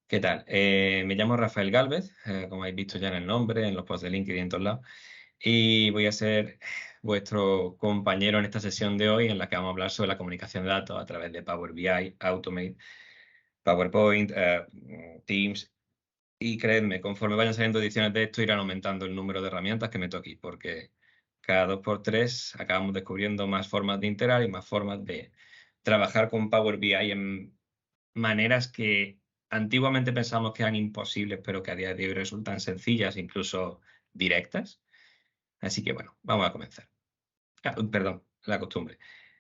¿Qué tal? Me llamo Rafael Gálvez, como habéis visto ya en el nombre, en los posts de LinkedIn en todos lados, y voy a ser vuestro compañero en esta sesión de hoy en la que vamos a hablar sobre la comunicación de datos a través de Power BI, Automate, PowerPoint, Teams. Y creedme, conforme vayan saliendo ediciones de esto, irán aumentando el número de herramientas que meto aquí, porque cada 2 por 3 acabamos descubriendo más formas de integrar y más formas de trabajar con Power BI en maneras que antiguamente pensamos que eran imposibles, pero que a día de hoy resultan sencillas, incluso directas. Así que bueno, vamos a comenzar. Perdón, la costumbre.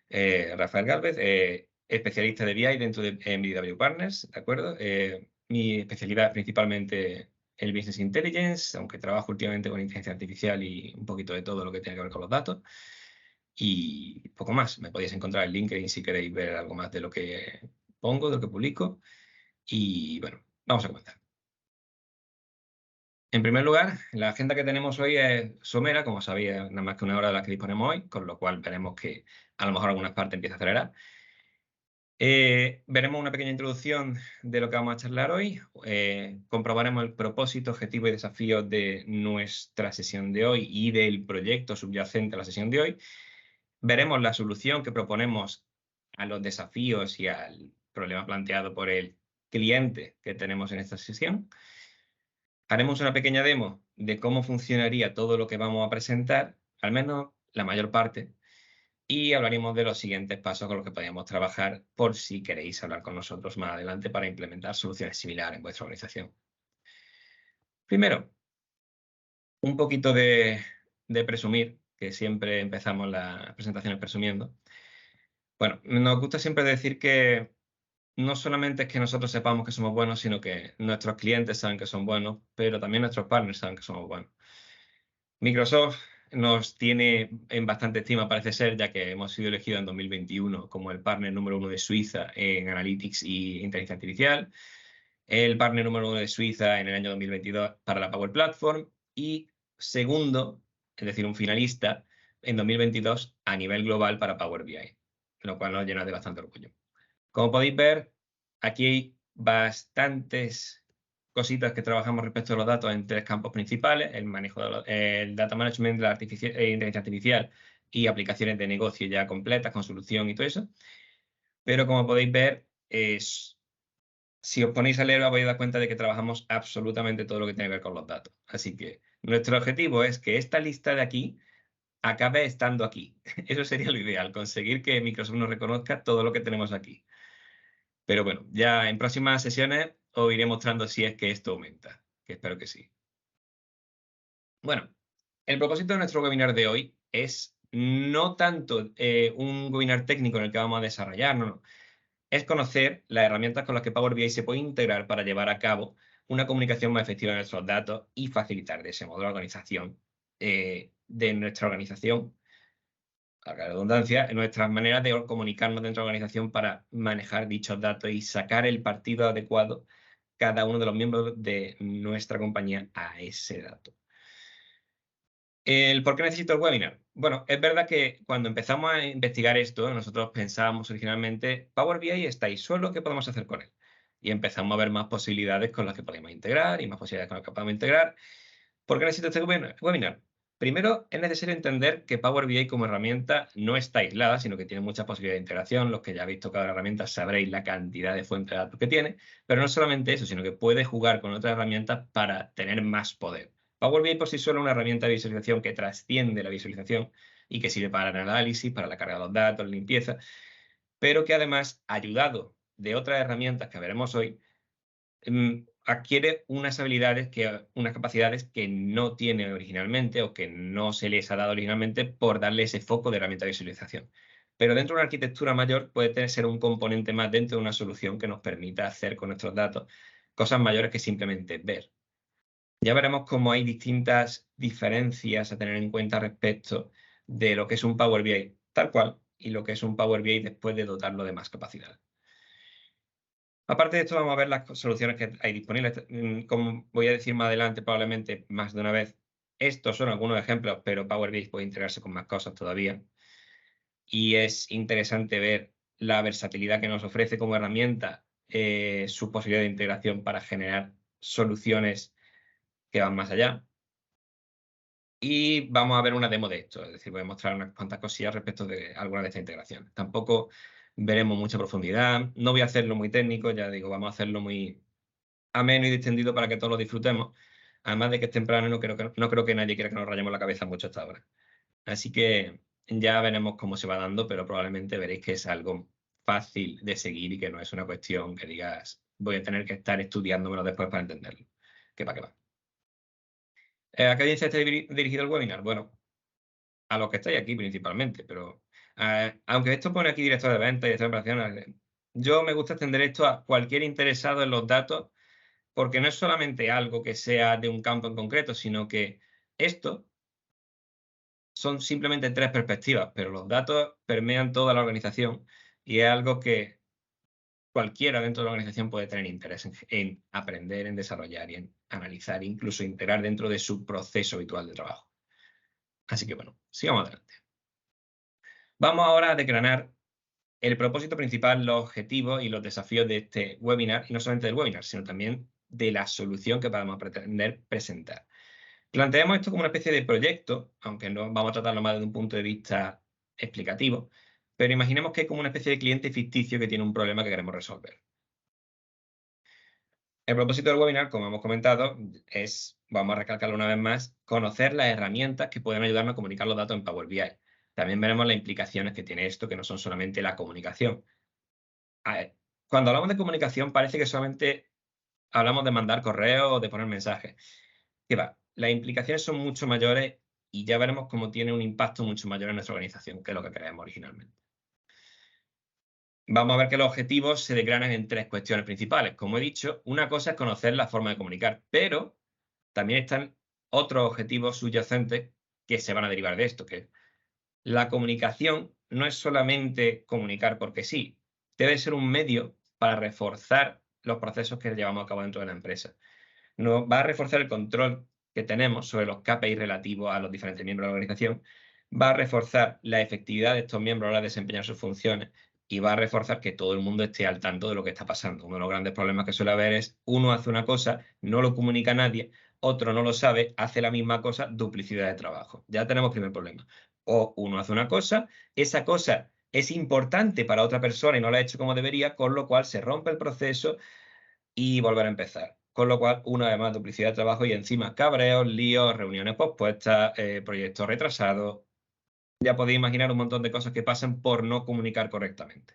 Rafael Gálvez, especialista de BI dentro de MDW Partners, ¿de acuerdo? Mi especialidad principalmente el Business Intelligence, aunque trabajo últimamente con inteligencia artificial y un poquito de todo lo que tiene que ver con los datos. Y poco más. Me podéis encontrar en LinkedIn si queréis ver algo más de lo que pongo, de lo que publico. Y bueno, vamos a comenzar. En primer lugar, la agenda que tenemos hoy es somera, como sabía, nada más que una hora de la que disponemos hoy, con lo cual veremos que a lo mejor algunas partes empieza a acelerar. Veremos una pequeña introducción de lo que vamos a charlar hoy. Comprobaremos el propósito, objetivo y desafíos de nuestra sesión de hoy y del proyecto subyacente a la sesión de hoy. Veremos la solución que proponemos a los desafíos y al problema planteado por el cliente que tenemos en esta sesión. Haremos una pequeña demo de cómo funcionaría todo lo que vamos a presentar, al menos la mayor parte, y hablaremos de los siguientes pasos con los que podríamos trabajar por si queréis hablar con nosotros más adelante para implementar soluciones similares en vuestra organización. Primero, un poquito de presumir, que siempre empezamos las presentaciones presumiendo. Bueno, nos gusta siempre decir que no solamente es que nosotros sepamos que somos buenos, sino que nuestros clientes saben que son buenos, pero también nuestros partners saben que somos buenos. Microsoft nos tiene en bastante estima, parece ser, ya que hemos sido elegidos en 2021 como el partner número 1 de Suiza en Analytics y Inteligencia Artificial, el partner número 1 de Suiza en el año 2022 para la Power Platform y segundo, es decir, un finalista en 2022 a nivel global para Power BI, lo cual nos llena de bastante orgullo. Como podéis ver, aquí hay bastantes cositas que trabajamos respecto a los datos en 3 campos principales: el manejo el data management, la inteligencia artificial y aplicaciones de negocio ya completas con solución y todo eso. Pero como podéis ver, si os ponéis a leer os vais a dar cuenta de que trabajamos absolutamente todo lo que tiene que ver con los datos. Así que nuestro objetivo es que esta lista de aquí acabe estando aquí. Eso sería lo ideal, conseguir que Microsoft nos reconozca todo lo que tenemos aquí. Pero bueno, ya en próximas sesiones os iré mostrando si es que esto aumenta, que espero que sí. Bueno, el propósito de nuestro webinar de hoy es no tanto un webinar técnico en el que vamos a desarrollar, no. Es conocer las herramientas con las que Power BI se puede integrar para llevar a cabo una comunicación más efectiva de nuestros datos y facilitar de ese modo la organización de nuestra organización, a la redundancia, nuestras maneras de comunicarnos dentro de la organización para manejar dichos datos y sacar el partido adecuado cada uno de los miembros de nuestra compañía a ese dato. ¿El por qué necesito el webinar? Bueno, es verdad que cuando empezamos a investigar esto, nosotros pensábamos originalmente, Power BI está ahí solo, ¿qué podemos hacer con él? Y empezamos a ver más posibilidades con las que podemos integrar y más posibilidades con las que podemos integrar. ¿Por qué necesito este webinar? Primero, es necesario entender que Power BI como herramienta no está aislada, sino que tiene muchas posibilidades de integración. Los que ya habéis tocado la herramienta sabréis la cantidad de fuentes de datos que tiene, pero no solamente eso, sino que puede jugar con otras herramientas para tener más poder. Power BI por sí solo es una herramienta de visualización que trasciende la visualización y que sirve para el análisis, para la carga de los datos, la limpieza, pero que además, ayudado de otras herramientas que veremos hoy, adquiere unas habilidades, unas capacidades que no tiene originalmente o que no se les ha dado originalmente por darle ese foco de herramienta de visualización. Pero dentro de una arquitectura mayor puede ser un componente más dentro de una solución que nos permita hacer con nuestros datos cosas mayores que simplemente ver. Ya veremos cómo hay distintas diferencias a tener en cuenta respecto de lo que es un Power BI tal cual y lo que es un Power BI después de dotarlo de más capacidad. Aparte de esto, vamos a ver las soluciones que hay disponibles. Como voy a decir más adelante, probablemente más de una vez, estos son algunos ejemplos, pero Power BI puede integrarse con más cosas todavía. Y es interesante ver la versatilidad que nos ofrece como herramienta su posibilidad de integración para generar soluciones que van más allá. Y vamos a ver una demo de esto, es decir, voy a mostrar unas cuantas cosillas respecto de algunas de estas integraciones. Tampoco veremos mucha profundidad, no voy a hacerlo muy técnico, ya digo, vamos a hacerlo muy ameno y distendido para que todos lo disfrutemos. Además de que es temprano, no creo que nadie quiera que nos rayemos la cabeza mucho hasta ahora. Así que ya veremos cómo se va dando, pero probablemente veréis que es algo fácil de seguir y que no es una cuestión que digas, voy a tener que estar estudiándomelo después para entenderlo. Que va, que va. ¿A qué audiencia está dirigido el webinar? Bueno, a los que estáis aquí principalmente, pero aunque esto pone aquí director de venta y director de operaciones, yo me gusta extender esto a cualquier interesado en los datos, porque no es solamente algo que sea de un campo en concreto, sino que esto son simplemente 3 perspectivas, pero los datos permean toda la organización y es algo que cualquiera dentro de la organización puede tener interés en aprender, en desarrollar y en analizar, incluso integrar dentro de su proceso habitual de trabajo. Así que bueno, sigamos adelante. Vamos ahora a desgranar el propósito principal, los objetivos y los desafíos de este webinar, y no solamente del webinar, sino también de la solución que vamos a pretender presentar. Planteamos esto como una especie de proyecto, aunque no vamos a tratarlo más desde un punto de vista explicativo, pero imaginemos que hay como una especie de cliente ficticio que tiene un problema que queremos resolver. El propósito del webinar, como hemos comentado, es, vamos a recalcarlo una vez más, conocer las herramientas que pueden ayudarnos a comunicar los datos en Power BI. También veremos las implicaciones que tiene esto, que no son solamente la comunicación. Cuando hablamos de comunicación parece que solamente hablamos de mandar correos o de poner mensajes. ¿Qué va? Las implicaciones son mucho mayores y ya veremos cómo tiene un impacto mucho mayor en nuestra organización que lo que creemos originalmente. Vamos a ver que los objetivos se desgranan en 3 cuestiones principales. Como he dicho, una cosa es conocer la forma de comunicar, pero también están otros objetivos subyacentes que se van a derivar de esto, que la comunicación no es solamente comunicar porque sí, debe ser un medio para reforzar los procesos que llevamos a cabo dentro de la empresa. Nos va a reforzar el control que tenemos sobre los KPIs relativos a los diferentes miembros de la organización, va a reforzar la efectividad de estos miembros a la hora de desempeñar sus funciones y va a reforzar que todo el mundo esté al tanto de lo que está pasando. Uno de los grandes problemas que suele haber es uno hace una cosa, no lo comunica a nadie, otro no lo sabe, hace la misma cosa, duplicidad de trabajo. Ya tenemos primer problema. O uno hace una cosa, esa cosa es importante para otra persona y no la ha hecho como debería, con lo cual se rompe el proceso y volver a empezar. Con lo cual, una vez más, duplicidad de trabajo y encima cabreos, líos, reuniones pospuestas, proyectos retrasados. Ya podéis imaginar un montón de cosas que pasan por no comunicar correctamente.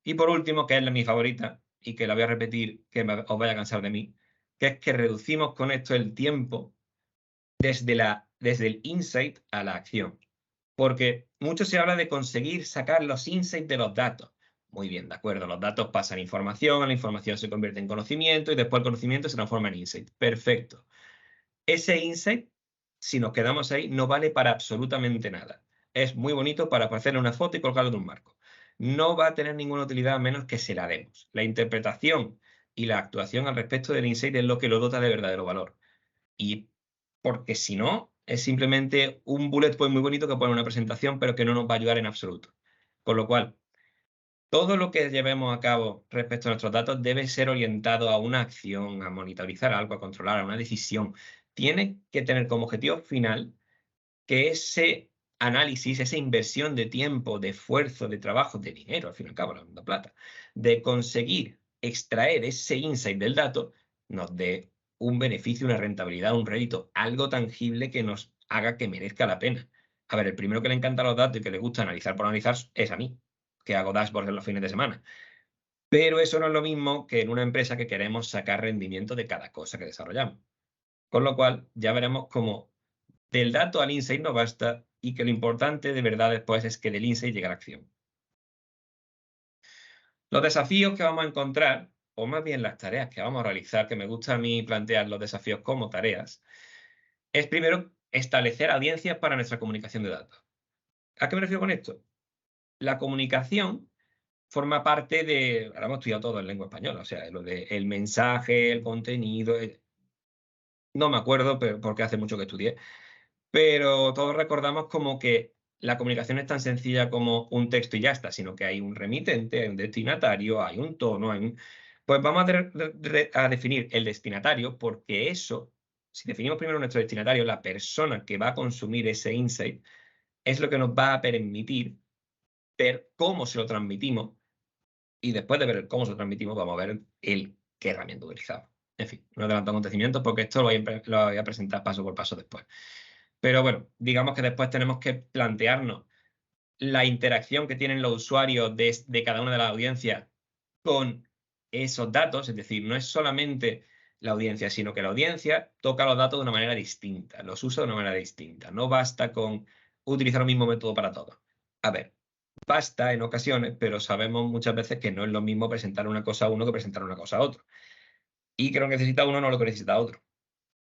Y por último, que es mi favorita, y que la voy a repetir, que os vaya a cansar de mí, que es que reducimos con esto el tiempo desde el insight a la acción. Porque mucho se habla de conseguir sacar los insights de los datos. Muy bien, de acuerdo, los datos pasan información, la información se convierte en conocimiento y después el conocimiento se transforma en insight. Perfecto. Ese insight, si nos quedamos ahí, no vale para absolutamente nada. Es muy bonito para hacerle una foto y colgarlo en un marco. No va a tener ninguna utilidad a menos que se la demos. La interpretación y la actuación al respecto del insight es lo que lo dota de verdadero valor. Y porque si no, es simplemente un bullet point muy bonito que pone una presentación, pero que no nos va a ayudar en absoluto. Con lo cual, todo lo que llevemos a cabo respecto a nuestros datos debe ser orientado a una acción, a monitorizar algo, a controlar, a una decisión. Tiene que tener como objetivo final que ese análisis, esa inversión de tiempo, de esfuerzo, de trabajo, de dinero, al fin y al cabo, hablando de plata, de conseguir extraer ese insight del dato, nos dé un beneficio, una rentabilidad, un rédito, algo tangible que nos haga que merezca la pena. A ver, el primero que le encanta los datos y que le gusta analizar por analizar es a mí, que hago dashboards en los fines de semana. Pero eso no es lo mismo que en una empresa que queremos sacar rendimiento de cada cosa que desarrollamos. Con lo cual, ya veremos cómo del dato al insight no basta y que lo importante de verdad después es que del insight llegue a la acción. Los desafíos que vamos a encontrar, o más bien las tareas que vamos a realizar, que me gusta a mí plantear los desafíos como tareas, es primero establecer audiencias para nuestra comunicación de datos. ¿A qué me refiero con esto? La comunicación forma parte de, ahora hemos estudiado todo en lengua española, o sea, lo de el mensaje, el contenido, no me acuerdo porque hace mucho que estudié, pero todos recordamos como que la comunicación es tan sencilla como un texto y ya está, sino que hay un remitente, hay un destinatario, hay un tono, pues vamos a definir el destinatario, porque eso, si definimos primero nuestro destinatario, la persona que va a consumir ese insight, es lo que nos va a permitir ver cómo se lo transmitimos, y después de ver cómo se lo transmitimos, vamos a ver qué herramienta utilizamos. En fin, no adelanto acontecimientos porque esto lo voy a presentar paso por paso después. Pero bueno, digamos que después tenemos que plantearnos la interacción que tienen los usuarios de cada una de las audiencias con esos datos, es decir, no es solamente la audiencia, sino que la audiencia toca los datos de una manera distinta, los usa de una manera distinta. No basta con utilizar el mismo método para todos. A ver, basta en ocasiones, pero sabemos muchas veces que no es lo mismo presentar una cosa a uno que presentar una cosa a otro. Y que lo que necesita uno no lo que necesita otro.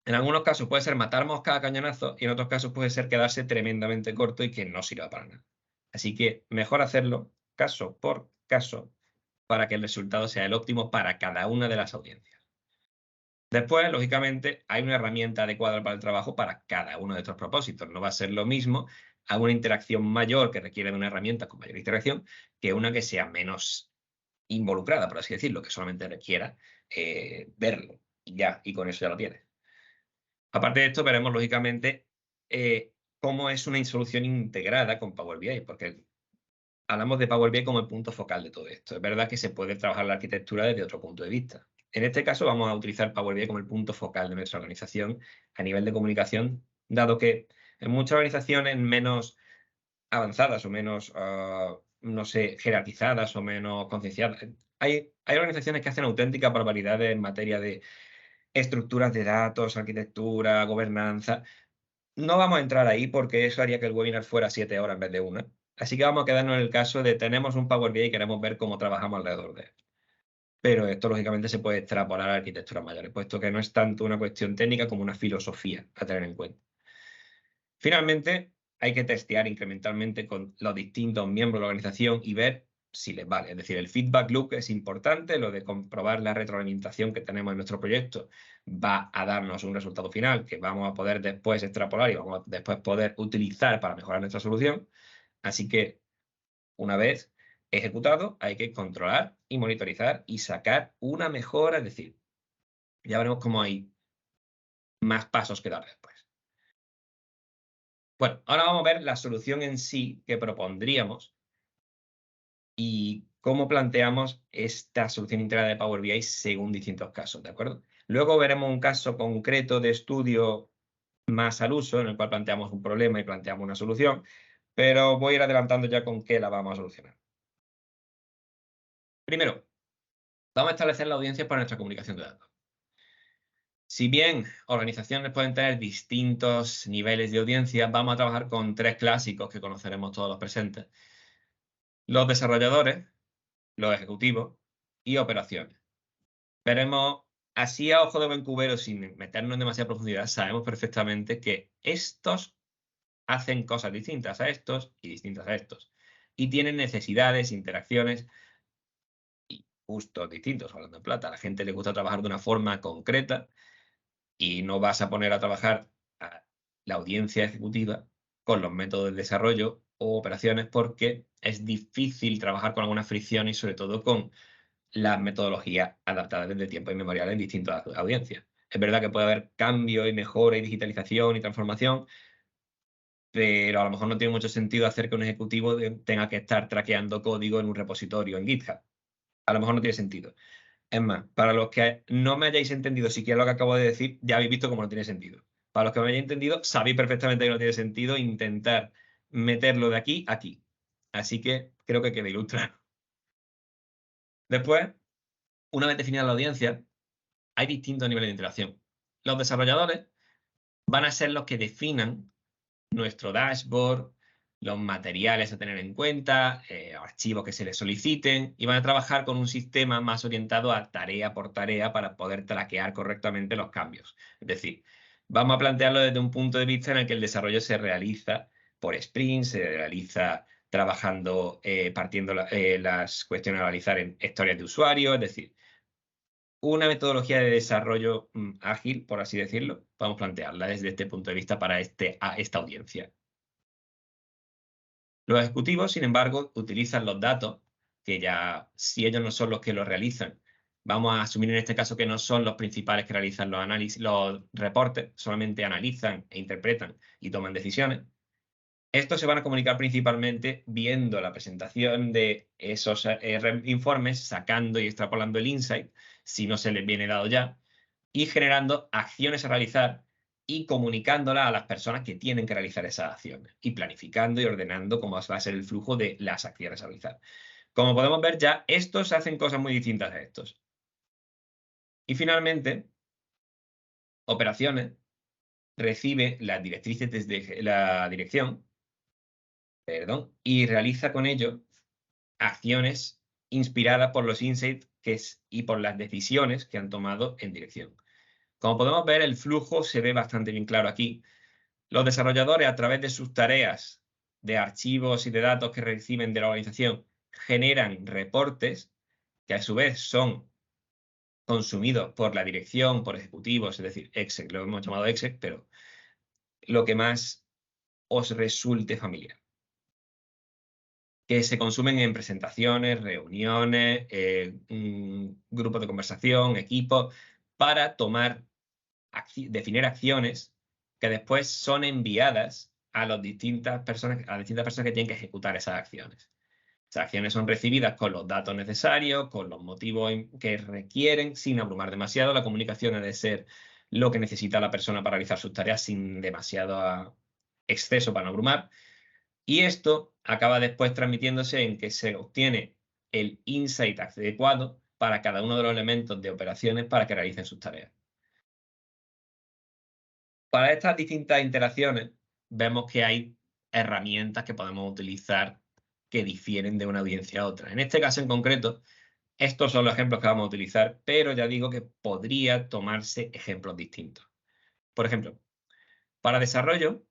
En algunos casos puede ser matar moscas a cañonazo y en otros casos puede ser quedarse tremendamente corto y que no sirva para nada. Así que mejor hacerlo caso por caso para que el resultado sea el óptimo para cada una de las audiencias. Después, lógicamente, hay una herramienta adecuada para el trabajo para cada uno de estos propósitos. No va a ser lo mismo a una interacción mayor que requiere de una herramienta con mayor interacción que una que sea menos involucrada, por así decirlo, que solamente requiera verlo y ya, y con eso ya lo tienes. Aparte de esto, veremos lógicamente cómo es una solución integrada con Power BI, porque hablamos de Power BI como el punto focal de todo esto. Es verdad que se puede trabajar la arquitectura desde otro punto de vista. En este caso vamos a utilizar Power BI como el punto focal de nuestra organización a nivel de comunicación, dado que en muchas organizaciones menos avanzadas o menos, no sé, jerarquizadas o menos concienciadas, hay organizaciones que hacen auténticas barbaridades en materia de estructuras de datos, arquitectura, gobernanza. No vamos a entrar ahí porque eso haría que el webinar fuera 7 horas en vez de una. Así que vamos a quedarnos en el caso de tenemos un Power BI y queremos ver cómo trabajamos alrededor de él. Pero esto, lógicamente, se puede extrapolar a arquitecturas mayores, puesto que no es tanto una cuestión técnica como una filosofía a tener en cuenta. Finalmente, hay que testear incrementalmente con los distintos miembros de la organización y ver si les vale. Es decir, el feedback loop es importante, lo de comprobar la retroalimentación que tenemos en nuestro proyecto va a darnos un resultado final que vamos a poder después extrapolar y vamos a después poder utilizar para mejorar nuestra solución. Así que, una vez ejecutado, hay que controlar y monitorizar y sacar una mejora, es decir, ya veremos cómo hay más pasos que dar después. Bueno, ahora vamos a ver la solución en sí que propondríamos y cómo planteamos esta solución integrada de Power BI según distintos casos, ¿de acuerdo? Luego veremos un caso concreto de estudio más al uso, en el cual planteamos un problema y planteamos una solución, pero voy a ir adelantando ya con qué la vamos a solucionar. Primero, vamos a establecer la audiencia para nuestra comunicación de datos. Si bien organizaciones pueden tener distintos niveles de audiencia, vamos a trabajar con 3 clásicos que conoceremos todos los presentes. Los desarrolladores, los ejecutivos y operaciones. Veremos, así a ojo de buen cubero, sin meternos en demasiada profundidad, sabemos perfectamente que estos hacen cosas distintas a estos y distintas a estos. Y tienen necesidades, interacciones y gustos distintos, hablando en plata. A la gente le gusta trabajar de una forma concreta y no vas a poner a trabajar a la audiencia ejecutiva con los métodos de desarrollo o operaciones porque es difícil trabajar con alguna fricción y sobre todo con las metodologías adaptadas desde tiempo inmemorial en distintas audiencias. Es verdad que puede haber cambio y mejora y digitalización y transformación, pero a lo mejor no tiene mucho sentido hacer que un ejecutivo tenga que estar traqueando código en un repositorio en GitHub. A lo mejor no tiene sentido. Es más, para los que no me hayáis entendido siquiera lo que acabo de decir, ya habéis visto cómo no tiene sentido. Para los que me hayáis entendido, sabéis perfectamente que no tiene sentido intentar meterlo de aquí a aquí. Así que creo que queda ilustrado. Después, una vez definida la audiencia, hay distintos niveles de interacción. Los desarrolladores van a ser los que definan nuestro dashboard, los materiales a tener en cuenta, archivos que se les soliciten, y van a trabajar con un sistema más orientado a tarea por tarea para poder traquear correctamente los cambios. Es decir, vamos a plantearlo desde un punto de vista en el que el desarrollo se realiza por sprints, se realiza trabajando, partiendo las cuestiones a realizar en historias de usuario, es decir, una metodología de desarrollo ágil, por así decirlo, vamos a plantearla desde este punto de vista para esta audiencia. Los ejecutivos, sin embargo, utilizan los datos, que ya, si ellos no son los que los realizan, vamos a asumir en este caso que no son los principales que realizan los análisis, los reportes, solamente analizan e interpretan y toman decisiones. Estos se van a comunicar principalmente viendo la presentación de esos informes, sacando y extrapolando el insight, si no se les viene dado ya, y generando acciones a realizar y comunicándolas a las personas que tienen que realizar esas acciones, y planificando y ordenando cómo va a ser el flujo de las acciones a realizar. Como podemos ver ya, estos hacen cosas muy distintas a estos. Y finalmente, operaciones recibe las directrices desde la dirección, y realiza con ello acciones inspiradas por los insights y por las decisiones que han tomado en dirección. Como podemos ver, el flujo se ve bastante bien claro aquí. Los desarrolladores, a través de sus tareas de archivos y de datos que reciben de la organización, generan reportes que a su vez son consumidos por la dirección, por ejecutivos, es decir, exec, lo hemos llamado exec, pero lo que más os resulte familiar, que se consumen en presentaciones, reuniones, grupos de conversación, equipos, para definir acciones que después son enviadas a distintas personas que tienen que ejecutar esas acciones. Esas acciones son recibidas con los datos necesarios, con los motivos que requieren, sin abrumar demasiado. La comunicación ha de ser lo que necesita la persona para realizar sus tareas sin demasiado exceso para no abrumar. Y esto acaba después transmitiéndose en que se obtiene el insight adecuado para cada uno de los elementos de operaciones para que realicen sus tareas. Para estas distintas interacciones vemos que hay herramientas que podemos utilizar que difieren de una audiencia a otra. En este caso en concreto, estos son los ejemplos que vamos a utilizar, pero ya digo que podría tomarse ejemplos distintos. Por ejemplo, para desarrollo,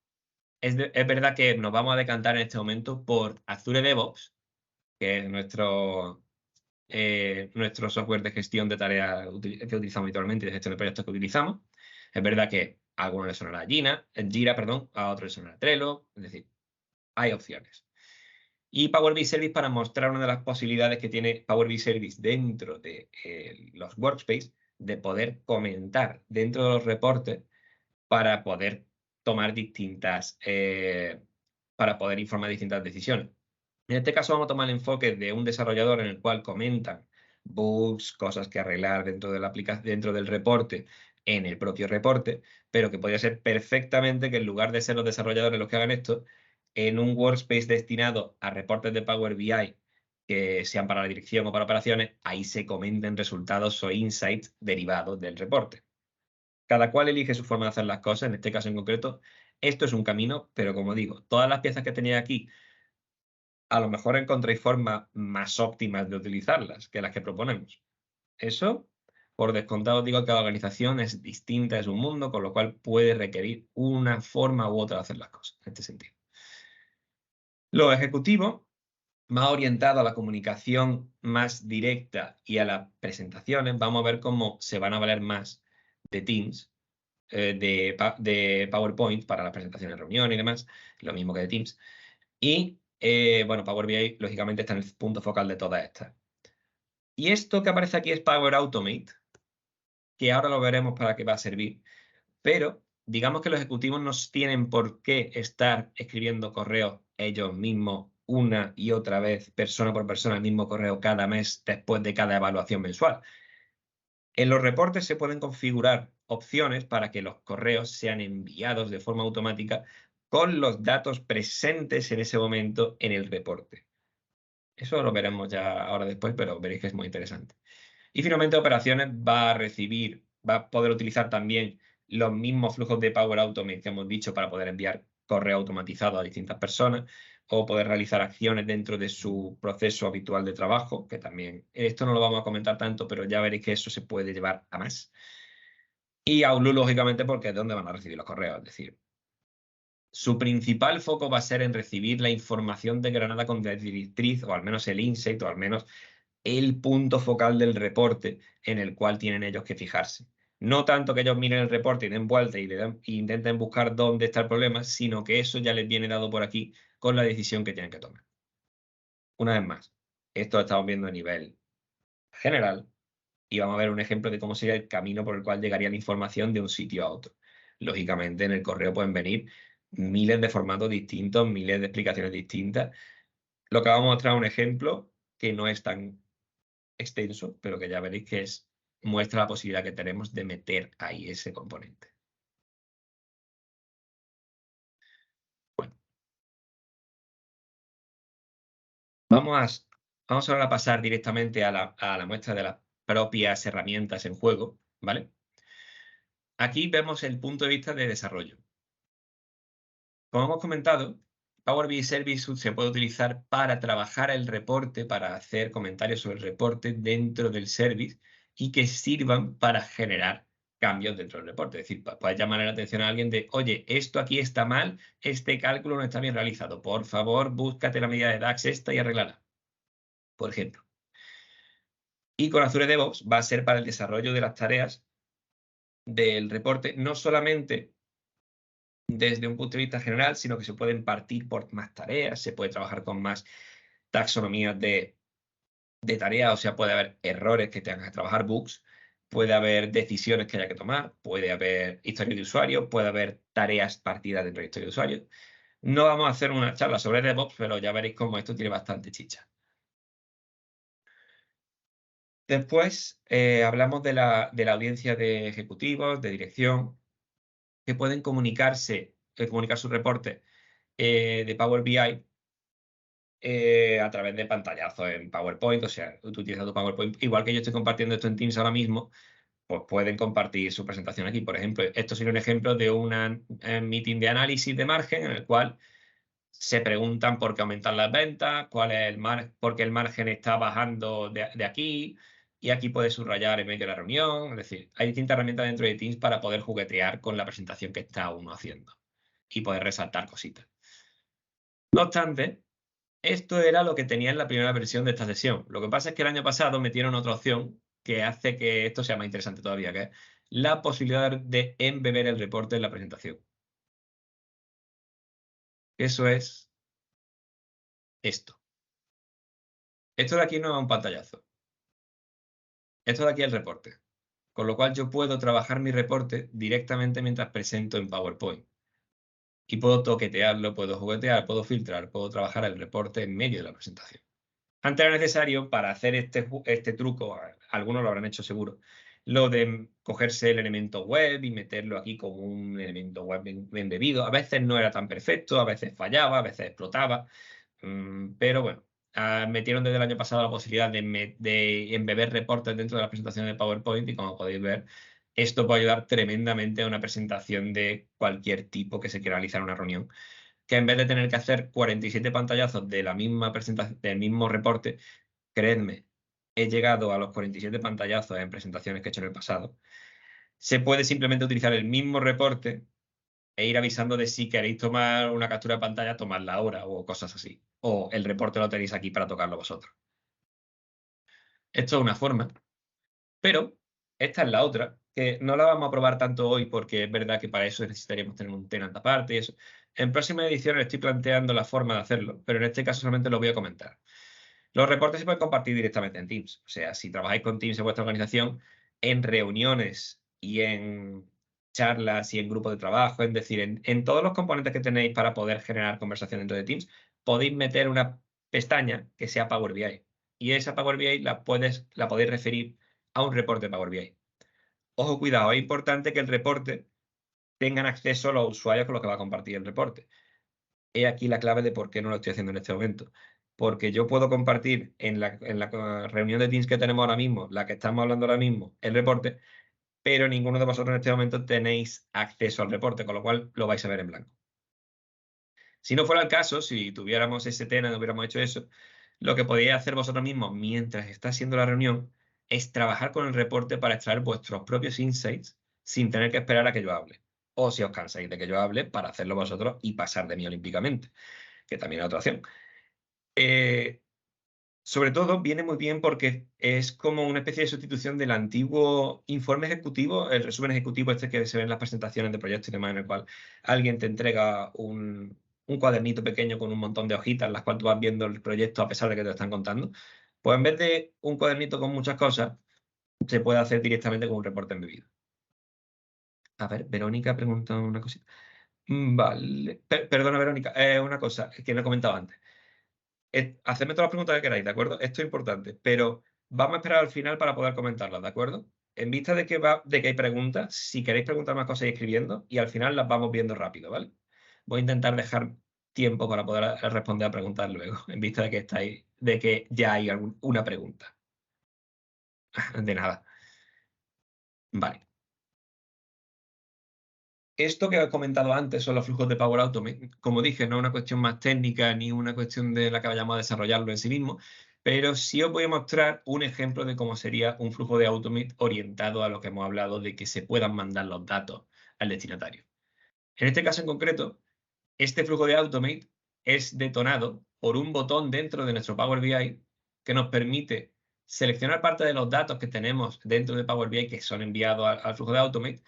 es verdad que nos vamos a decantar en este momento por Azure DevOps, que es nuestro software de gestión de tareas que utilizamos habitualmente y de gestión de proyectos que utilizamos. Es verdad que a algunos les sonará Jira, a otros les sonará Trello, es decir, hay opciones. Y Power BI Service, para mostrar una de las posibilidades que tiene Power BI Service dentro de los workspace, de poder comentar dentro de los reportes para poder tomar para poder informar distintas decisiones. En este caso vamos a tomar el enfoque de un desarrollador en el cual comentan bugs, cosas que arreglar dentro de la aplicación, dentro del reporte, en el propio reporte, pero que podría ser perfectamente que en lugar de ser los desarrolladores los que hagan esto, en un workspace destinado a reportes de Power BI que sean para la dirección o para operaciones, ahí se comenten resultados o insights derivados del reporte. Cada cual elige su forma de hacer las cosas, en este caso en concreto, esto es un camino, pero como digo, todas las piezas que tenía aquí, a lo mejor encontréis formas más óptimas de utilizarlas que las que proponemos. Eso, por descontado, digo que cada organización es distinta, es un mundo, con lo cual puede requerir una forma u otra de hacer las cosas, en este sentido. Lo ejecutivo, más orientado a la comunicación más directa y a las presentaciones, vamos a ver cómo se van a valer más de Teams, de PowerPoint para las presentaciones de reunión y demás, lo mismo que de Teams. Y, bueno, Power BI, lógicamente, está en el punto focal de todas estas. Y esto que aparece aquí es Power Automate, que ahora lo veremos para qué va a servir. Pero digamos que los ejecutivos no tienen por qué estar escribiendo correos ellos mismos una y otra vez, persona por persona, el mismo correo cada mes después de cada evaluación mensual. En los reportes se pueden configurar opciones para que los correos sean enviados de forma automática con los datos presentes en ese momento en el reporte. Eso lo veremos ya ahora después, pero veréis que es muy interesante. Y finalmente, operaciones va a poder utilizar también los mismos flujos de Power Automate que hemos dicho para poder enviar correo automatizado a distintas personas o poder realizar acciones dentro de su proceso habitual de trabajo, que también, esto no lo vamos a comentar tanto, pero ya veréis que eso se puede llevar a más. Y Outlook, lógicamente, porque es donde van a recibir los correos, es decir, su principal foco va a ser en recibir la información de Granada con directriz, o al menos el insight, o al menos el punto focal del reporte en el cual tienen ellos que fijarse. No tanto que ellos miren el reporte y den vuelta y intenten buscar dónde está el problema, sino que eso ya les viene dado por aquí con la decisión que tienen que tomar. Una vez más, esto lo estamos viendo a nivel general y vamos a ver un ejemplo de cómo sería el camino por el cual llegaría la información de un sitio a otro. Lógicamente, en el correo pueden venir miles de formatos distintos, miles de explicaciones distintas. Lo que vamos a mostrar es un ejemplo que no es tan extenso, pero que ya veréis que muestra la posibilidad que tenemos de meter ahí ese componente. Bueno, vamos ahora a pasar directamente a la muestra de las propias herramientas en juego, ¿vale? Aquí vemos el punto de vista de desarrollo. Como hemos comentado, Power BI Service se puede utilizar para trabajar el reporte, para hacer comentarios sobre el reporte dentro del service y que sirvan para generar cambios dentro del reporte. Es decir, puedes llamar la atención a alguien de, oye, esto aquí está mal, este cálculo no está bien realizado. Por favor, búscate la medida de DAX esta y arréglala, por ejemplo. Y con Azure DevOps va a ser para el desarrollo de las tareas del reporte, no solamente desde un punto de vista general, sino que se pueden partir por más tareas, se puede trabajar con más taxonomías de tareas, o sea, puede haber errores que tengan que trabajar, bugs, puede haber decisiones que haya que tomar, puede haber historia de usuario, puede haber tareas partidas dentro de historia de usuario. No vamos a hacer una charla sobre DevOps, pero ya veréis cómo esto tiene bastante chicha. Después hablamos de la audiencia de ejecutivos, de dirección, que pueden comunicar sus reportes de Power BI a través de pantallazos en PowerPoint, o sea, tú utilizas tu PowerPoint, igual que yo estoy compartiendo esto en Teams ahora mismo, pues pueden compartir su presentación aquí. Por ejemplo, esto sería un ejemplo de un meeting de análisis de margen en el cual se preguntan por qué aumentan las ventas, cuál es por qué el margen está bajando de aquí, y aquí puedes subrayar en medio de la reunión. Es decir, hay distintas herramientas dentro de Teams para poder juguetear con la presentación que está uno haciendo y poder resaltar cositas. No obstante, esto era lo que tenía en la primera versión de esta sesión. Lo que pasa es que el año pasado metieron otra opción que hace que esto sea más interesante todavía, que es la posibilidad de embeber el reporte en la presentación. Eso es esto. Esto de aquí no es un pantallazo. Esto de aquí es el reporte. Con lo cual yo puedo trabajar mi reporte directamente mientras presento en PowerPoint. Y puedo toquetearlo, puedo juguetear, puedo filtrar, puedo trabajar el reporte en medio de la presentación. Antes era necesario, para hacer este truco, algunos lo habrán hecho seguro, lo de cogerse el elemento web y meterlo aquí como un elemento web embebido. A veces no era tan perfecto, a veces fallaba, a veces explotaba, pero bueno, metieron desde el año pasado la posibilidad de embeber reportes dentro de la presentación de PowerPoint y como podéis ver, esto puede ayudar tremendamente a una presentación de cualquier tipo que se quiera realizar en una reunión, que en vez de tener que hacer 47 pantallazos de la misma presentación, del mismo reporte, creedme, he llegado a los 47 pantallazos en presentaciones que he hecho en el pasado. Se puede simplemente utilizar el mismo reporte e ir avisando de si queréis tomar una captura de pantalla, tomarla ahora o cosas así. O el reporte lo tenéis aquí para tocarlo vosotros. Esto es una forma, pero esta es la otra, que no la vamos a probar tanto hoy porque es verdad que para eso necesitaríamos tener un tenant aparte y eso. En próximas ediciones estoy planteando la forma de hacerlo, pero en este caso solamente lo voy a comentar. Los reportes se pueden compartir directamente en Teams. O sea, si trabajáis con Teams en vuestra organización, en reuniones y en charlas y en grupos de trabajo, es decir, en todos los componentes que tenéis para poder generar conversación dentro de Teams, podéis meter una pestaña que sea Power BI. Y esa Power BI la podéis referir a un reporte Power BI. Ojo, cuidado, es importante que el reporte tengan acceso a los usuarios con los que va a compartir el reporte. He aquí la clave de por qué no lo estoy haciendo en este momento. Porque yo puedo compartir en la reunión de Teams que tenemos ahora mismo, la que estamos hablando ahora mismo, el reporte, pero ninguno de vosotros en este momento tenéis acceso al reporte, con lo cual lo vais a ver en blanco. Si no fuera el caso, si tuviéramos ese tema, no hubiéramos hecho eso, lo que podíais hacer vosotros mismos mientras está siendo la reunión es trabajar con el reporte para extraer vuestros propios insights sin tener que esperar a que yo hable. O si os cansáis de que yo hable, para hacerlo vosotros y pasar de mí olímpicamente, que también es otra opción. Sobre todo viene muy bien porque es como una especie de sustitución del antiguo informe ejecutivo, el resumen ejecutivo este que se ve en las presentaciones de proyectos y demás, en el cual alguien te entrega un cuadernito pequeño con un montón de hojitas en las cuales tú vas viendo el proyecto a pesar de que te lo están contando. Pues en vez de un cuadernito con muchas cosas, se puede hacer directamente con un reporte embebido. A ver, Verónica pregunta una cosita. Vale. Perdona, Verónica, una cosa que no he comentado antes. Hacedme todas las preguntas que queráis, ¿de acuerdo? Esto es importante, pero vamos a esperar al final para poder comentarlas, ¿de acuerdo? En vista de que hay preguntas, si queréis preguntar más cosas, escribiendo y al final las vamos viendo rápido, ¿vale? Voy a intentar dejar tiempo para poder responder a preguntas luego, en vista de que ya hay una pregunta. De nada. Vale. Esto que he comentado antes son los flujos de Power Automate. Como dije, no es una cuestión más técnica ni una cuestión de la que vayamos a desarrollarlo en sí mismo, pero sí os voy a mostrar un ejemplo de cómo sería un flujo de Automate orientado a lo que hemos hablado de que se puedan mandar los datos al destinatario. En este caso en concreto, este flujo de Automate es detonado por un botón dentro de nuestro Power BI que nos permite seleccionar parte de los datos que tenemos dentro de Power BI que son enviados al flujo de Automate,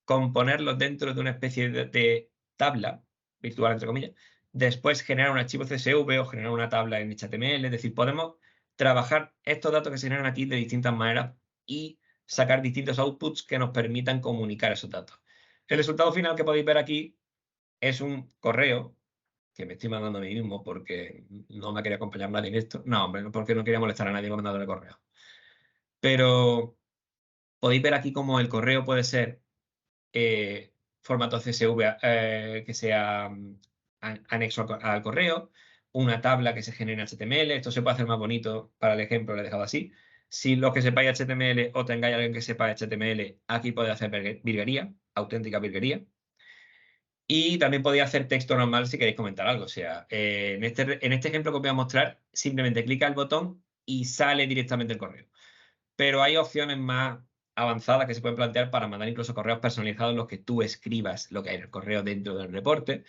componerlos dentro de una especie de tabla virtual, entre comillas, después generar un archivo CSV o generar una tabla en HTML, es decir, podemos trabajar estos datos que se generan aquí de distintas maneras y sacar distintos outputs que nos permitan comunicar esos datos. El resultado final que podéis ver aquí es un correo que me estoy mandando a mí mismo porque no me quería acompañar nadie en esto. No, hombre, porque no quería molestar a nadie mandándole correo. Pero podéis ver aquí cómo el correo puede ser formato CSV que sea anexo al correo, una tabla que se genere en HTML. Esto se puede hacer más bonito para el ejemplo, lo he dejado así. Si los que sepáis HTML o tengáis a alguien que sepa HTML, aquí podéis hacer virguería, auténtica virguería. Y también podéis hacer texto normal si queréis comentar algo. O sea, en este ejemplo que os voy a mostrar, simplemente clica el botón y sale directamente el correo. Pero hay opciones más avanzadas que se pueden plantear para mandar incluso correos personalizados en los que tú escribas lo que hay en el correo dentro del reporte.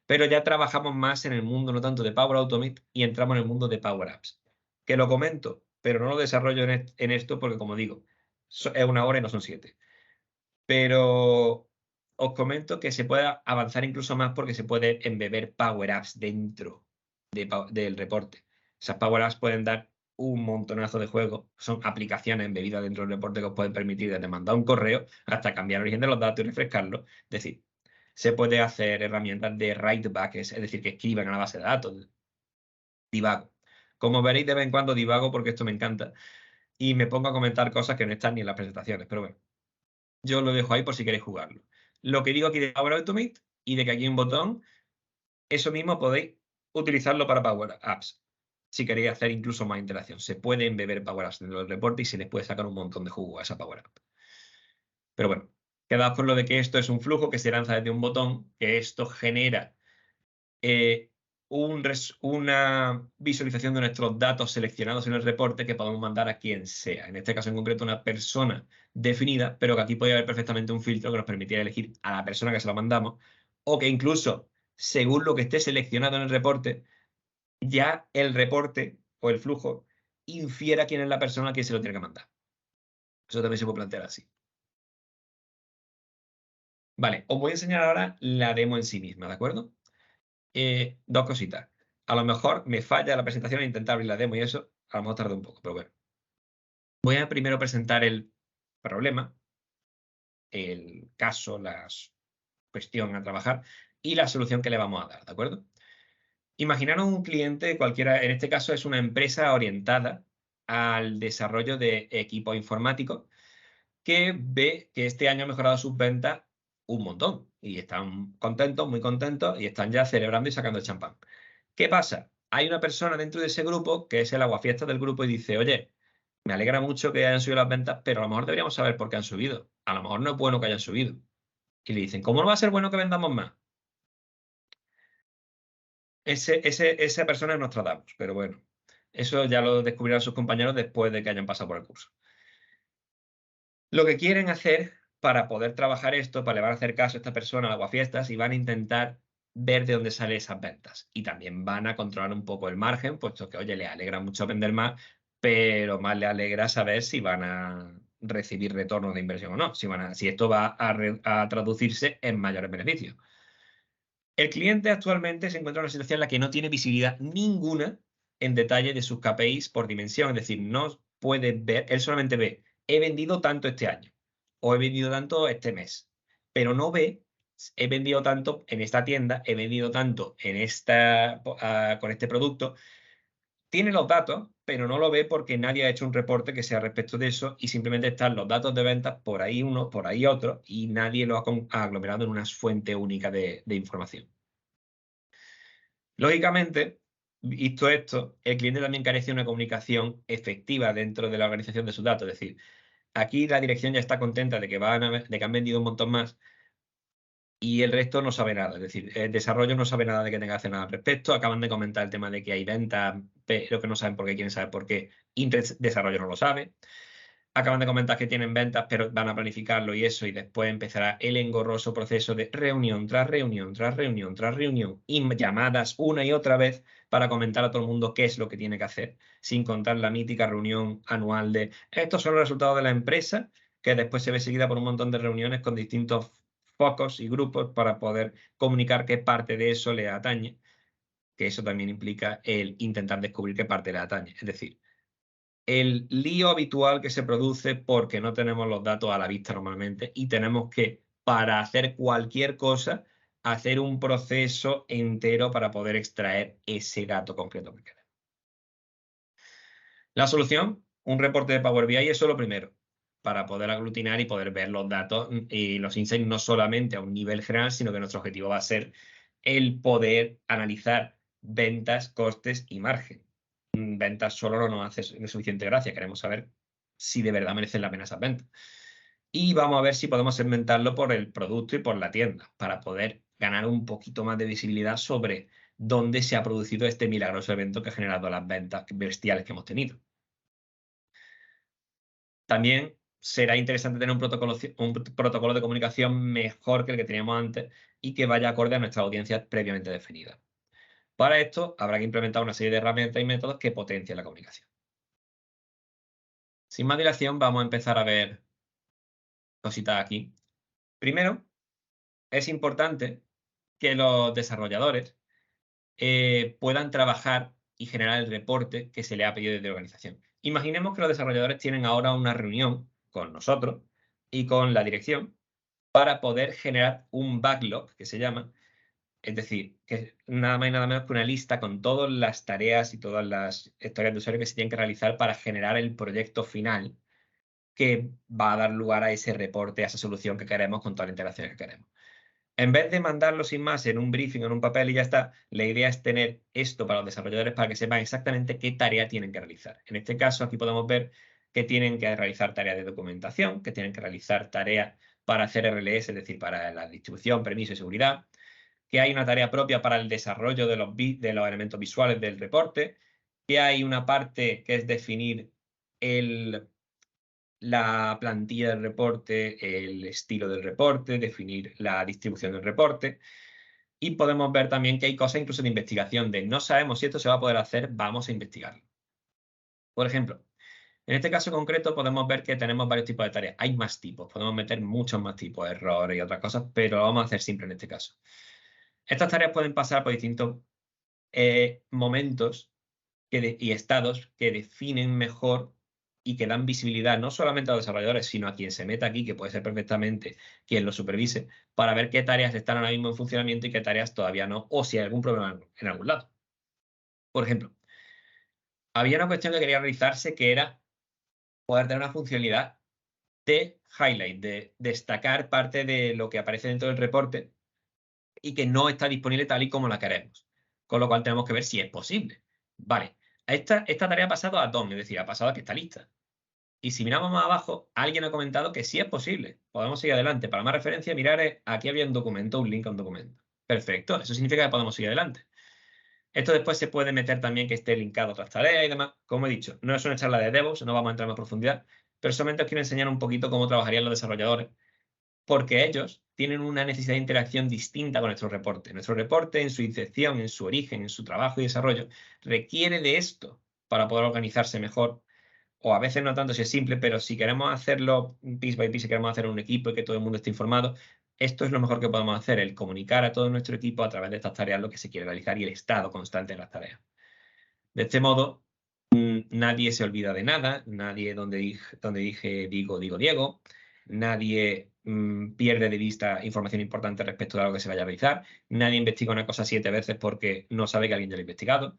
Pero ya trabajamos más en el mundo no tanto de Power Automate y entramos en el mundo de Power Apps. Que lo comento, pero no lo desarrollo en esto porque, como digo, es 1 hora y no son 7. Pero os comento que se puede avanzar incluso más porque se puede embeber Power Apps dentro del reporte. Esas Power Apps pueden dar un montonazo de juegos. Son aplicaciones embebidas dentro del reporte que os pueden permitir desde mandar un correo hasta cambiar el origen de los datos y refrescarlo. Es decir, se puede hacer herramientas de write back, es decir, que escriban a la base de datos. Divago. Como veréis, de vez en cuando divago porque esto me encanta y me pongo a comentar cosas que no están ni en las presentaciones. Pero bueno, yo lo dejo ahí por si queréis jugarlo. Lo que digo aquí de Power Automate y de que aquí hay un botón, eso mismo podéis utilizarlo para Power Apps. Si queréis hacer incluso más interacción, se puede embeber Power Apps dentro del reporte y se les puede sacar un montón de jugo a esa Power App. Pero bueno, quedaos con lo de que esto es un flujo que se lanza desde un botón, que esto genera una visualización de nuestros datos seleccionados en el reporte que podemos mandar a quien sea. En este caso en concreto una persona definida, pero que aquí puede haber perfectamente un filtro que nos permitiera elegir a la persona que se lo mandamos, o que incluso, según lo que esté seleccionado en el reporte, ya el reporte o el flujo infiera quién es la persona a quien se lo tiene que mandar. Eso también se puede plantear así. Vale, os voy a enseñar ahora la demo en sí misma, ¿de acuerdo? Dos cositas. A lo mejor me falla la presentación e intentar abrir la demo y eso, a lo mejor tarda un poco, pero bueno. Voy a primero presentar el problema, el caso, la cuestión a trabajar y la solución que le vamos a dar, ¿de acuerdo? Imaginaros un cliente cualquiera, en este caso es una empresa orientada al desarrollo de equipos informáticos que ve que este año ha mejorado sus ventas un montón y están contentos, muy contentos y están ya celebrando y sacando el champán. ¿Qué pasa? Hay una persona dentro de ese grupo que es el aguafiestas del grupo y dice, oye, me alegra mucho que hayan subido las ventas, pero a lo mejor deberíamos saber por qué han subido. A lo mejor no es bueno que hayan subido. Y le dicen, ¿cómo no va a ser bueno que vendamos más? Esa persona es Nostradamus, pero bueno, eso ya lo descubrirán sus compañeros después de que hayan pasado por el curso. Lo que quieren hacer para poder trabajar esto, le van a hacer caso a esta persona, al aguafiestas, y van a intentar ver de dónde salen esas ventas. Y también van a controlar un poco el margen, puesto que, oye, les alegra mucho vender más, pero más les alegra saber si van a recibir retorno de inversión o no, si esto va a traducirse en mayores beneficios. El cliente actualmente se encuentra en una situación en la que no tiene visibilidad ninguna en detalle de sus KPIs por dimensión, es decir, no puede ver, él solamente ve, he vendido tanto este año o he vendido tanto este mes, pero no ve, he vendido tanto en esta tienda, he vendido tanto en con este producto. Tiene los datos, pero no lo ve porque nadie ha hecho un reporte que sea respecto de eso y simplemente están los datos de ventas por ahí uno, por ahí otro y nadie lo ha aglomerado en una fuente única de información. Lógicamente, visto esto, el cliente también carece de una comunicación efectiva dentro de la organización de sus datos. Es decir, aquí la dirección ya está contenta de que han vendido un montón más y el resto no sabe nada. Es decir, el desarrollo no sabe nada de que tenga que hacer nada al respecto. Acaban de comentar el tema de que hay ventas, pero que no saben por qué, quieren saber por qué. Desarrollo no lo sabe. Acaban de comentar que tienen ventas, pero van a planificarlo y eso, y después empezará el engorroso proceso de reunión tras reunión, tras reunión, tras reunión, y llamadas una y otra vez para comentar a todo el mundo qué es lo que tiene que hacer, sin contar la mítica reunión anual de estos son los resultados de la empresa, que después se ve seguida por un montón de reuniones con distintos focos y grupos para poder comunicar qué parte de eso le atañe, que eso también implica el intentar descubrir qué parte le atañe. Es decir, el lío habitual que se produce porque no tenemos los datos a la vista normalmente y tenemos que, para hacer cualquier cosa, hacer un proceso entero para poder extraer ese dato concreto que queremos. La solución, un reporte de Power BI es lo primero, para poder aglutinar y poder ver los datos y los insights no solamente a un nivel general, sino que nuestro objetivo va a ser el poder analizar ventas, costes y margen. Ventas solo no nos hace suficiente gracia, queremos saber si de verdad merecen la pena esas ventas. Y vamos a ver si podemos segmentarlo por el producto y por la tienda, para poder ganar un poquito más de visibilidad sobre dónde se ha producido este milagroso evento que ha generado las ventas bestiales que hemos tenido. También será interesante tener un protocolo de comunicación mejor que el que teníamos antes y que vaya acorde a nuestras audiencias previamente definidas. Para esto habrá que implementar una serie de herramientas y métodos que potencien la comunicación. Sin más dilación, vamos a empezar a ver cositas aquí. Primero, es importante que los desarrolladores puedan trabajar y generar el reporte que se le ha pedido desde la organización. Imaginemos que los desarrolladores tienen ahora una reunión con nosotros y con la dirección para poder generar un backlog, que se llama, es decir, que nada más y nada menos que una lista con todas las tareas y todas las historias de usuario que se tienen que realizar para generar el proyecto final que va a dar lugar a ese reporte, a esa solución que queremos con todas las integraciones que queremos. En vez de mandarlo sin más en un briefing, en un papel y ya está, la idea es tener esto para los desarrolladores para que sepan exactamente qué tarea tienen que realizar. En este caso, aquí podemos ver que tienen que realizar tareas de documentación, que tienen que realizar tareas para hacer RLS, es decir, para la distribución, permiso y seguridad, que hay una tarea propia para el desarrollo de los elementos visuales del reporte, que hay una parte que es definir la plantilla del reporte, el estilo del reporte, definir la distribución del reporte. Y podemos ver también que hay cosas incluso de investigación, de no sabemos si esto se va a poder hacer, vamos a investigarlo. Por ejemplo, en este caso concreto podemos ver que tenemos varios tipos de tareas. Hay más tipos, podemos meter muchos más tipos, errores y otras cosas, pero lo vamos a hacer simple en este caso. Estas tareas pueden pasar por distintos momentos y estados que definen mejor y que dan visibilidad no solamente a los desarrolladores, sino a quien se meta aquí, que puede ser perfectamente quien lo supervise, para ver qué tareas están ahora mismo en funcionamiento y qué tareas todavía no, o si hay algún problema en algún lado. Por ejemplo, había una cuestión que quería realizarse que era poder tener una funcionalidad de highlight, de destacar parte de lo que aparece dentro del reporte y que no está disponible tal y como la queremos. Con lo cual tenemos que ver si es posible. Vale, esta tarea ha pasado a DOM, es decir, ha pasado a que está lista. Y si miramos más abajo, alguien ha comentado que sí es posible. Podemos seguir adelante. Para más referencia, mirar aquí había un documento, un link a un documento. Perfecto, eso significa que podemos seguir adelante. Esto después se puede meter también que esté linkado a otras tareas y demás. Como he dicho, no es una charla de DevOps, no vamos a entrar en más profundidad, pero solamente os quiero enseñar un poquito cómo trabajarían los desarrolladores porque ellos tienen una necesidad de interacción distinta con nuestro reporte. Nuestro reporte, en su incepción, en su origen, en su trabajo y desarrollo, requiere de esto para poder organizarse mejor. O a veces no tanto si es simple, pero si queremos hacerlo piece by piece, si queremos hacer un equipo y que todo el mundo esté informado, esto es lo mejor que podemos hacer, el comunicar a todo nuestro equipo a través de estas tareas lo que se quiere realizar y el estado constante de las tareas. De este modo, nadie se olvida de nada, nadie digo Diego, nadie pierde de vista información importante respecto de algo que se vaya a realizar, nadie investiga una cosa 7 veces porque no sabe que alguien ya lo ha investigado.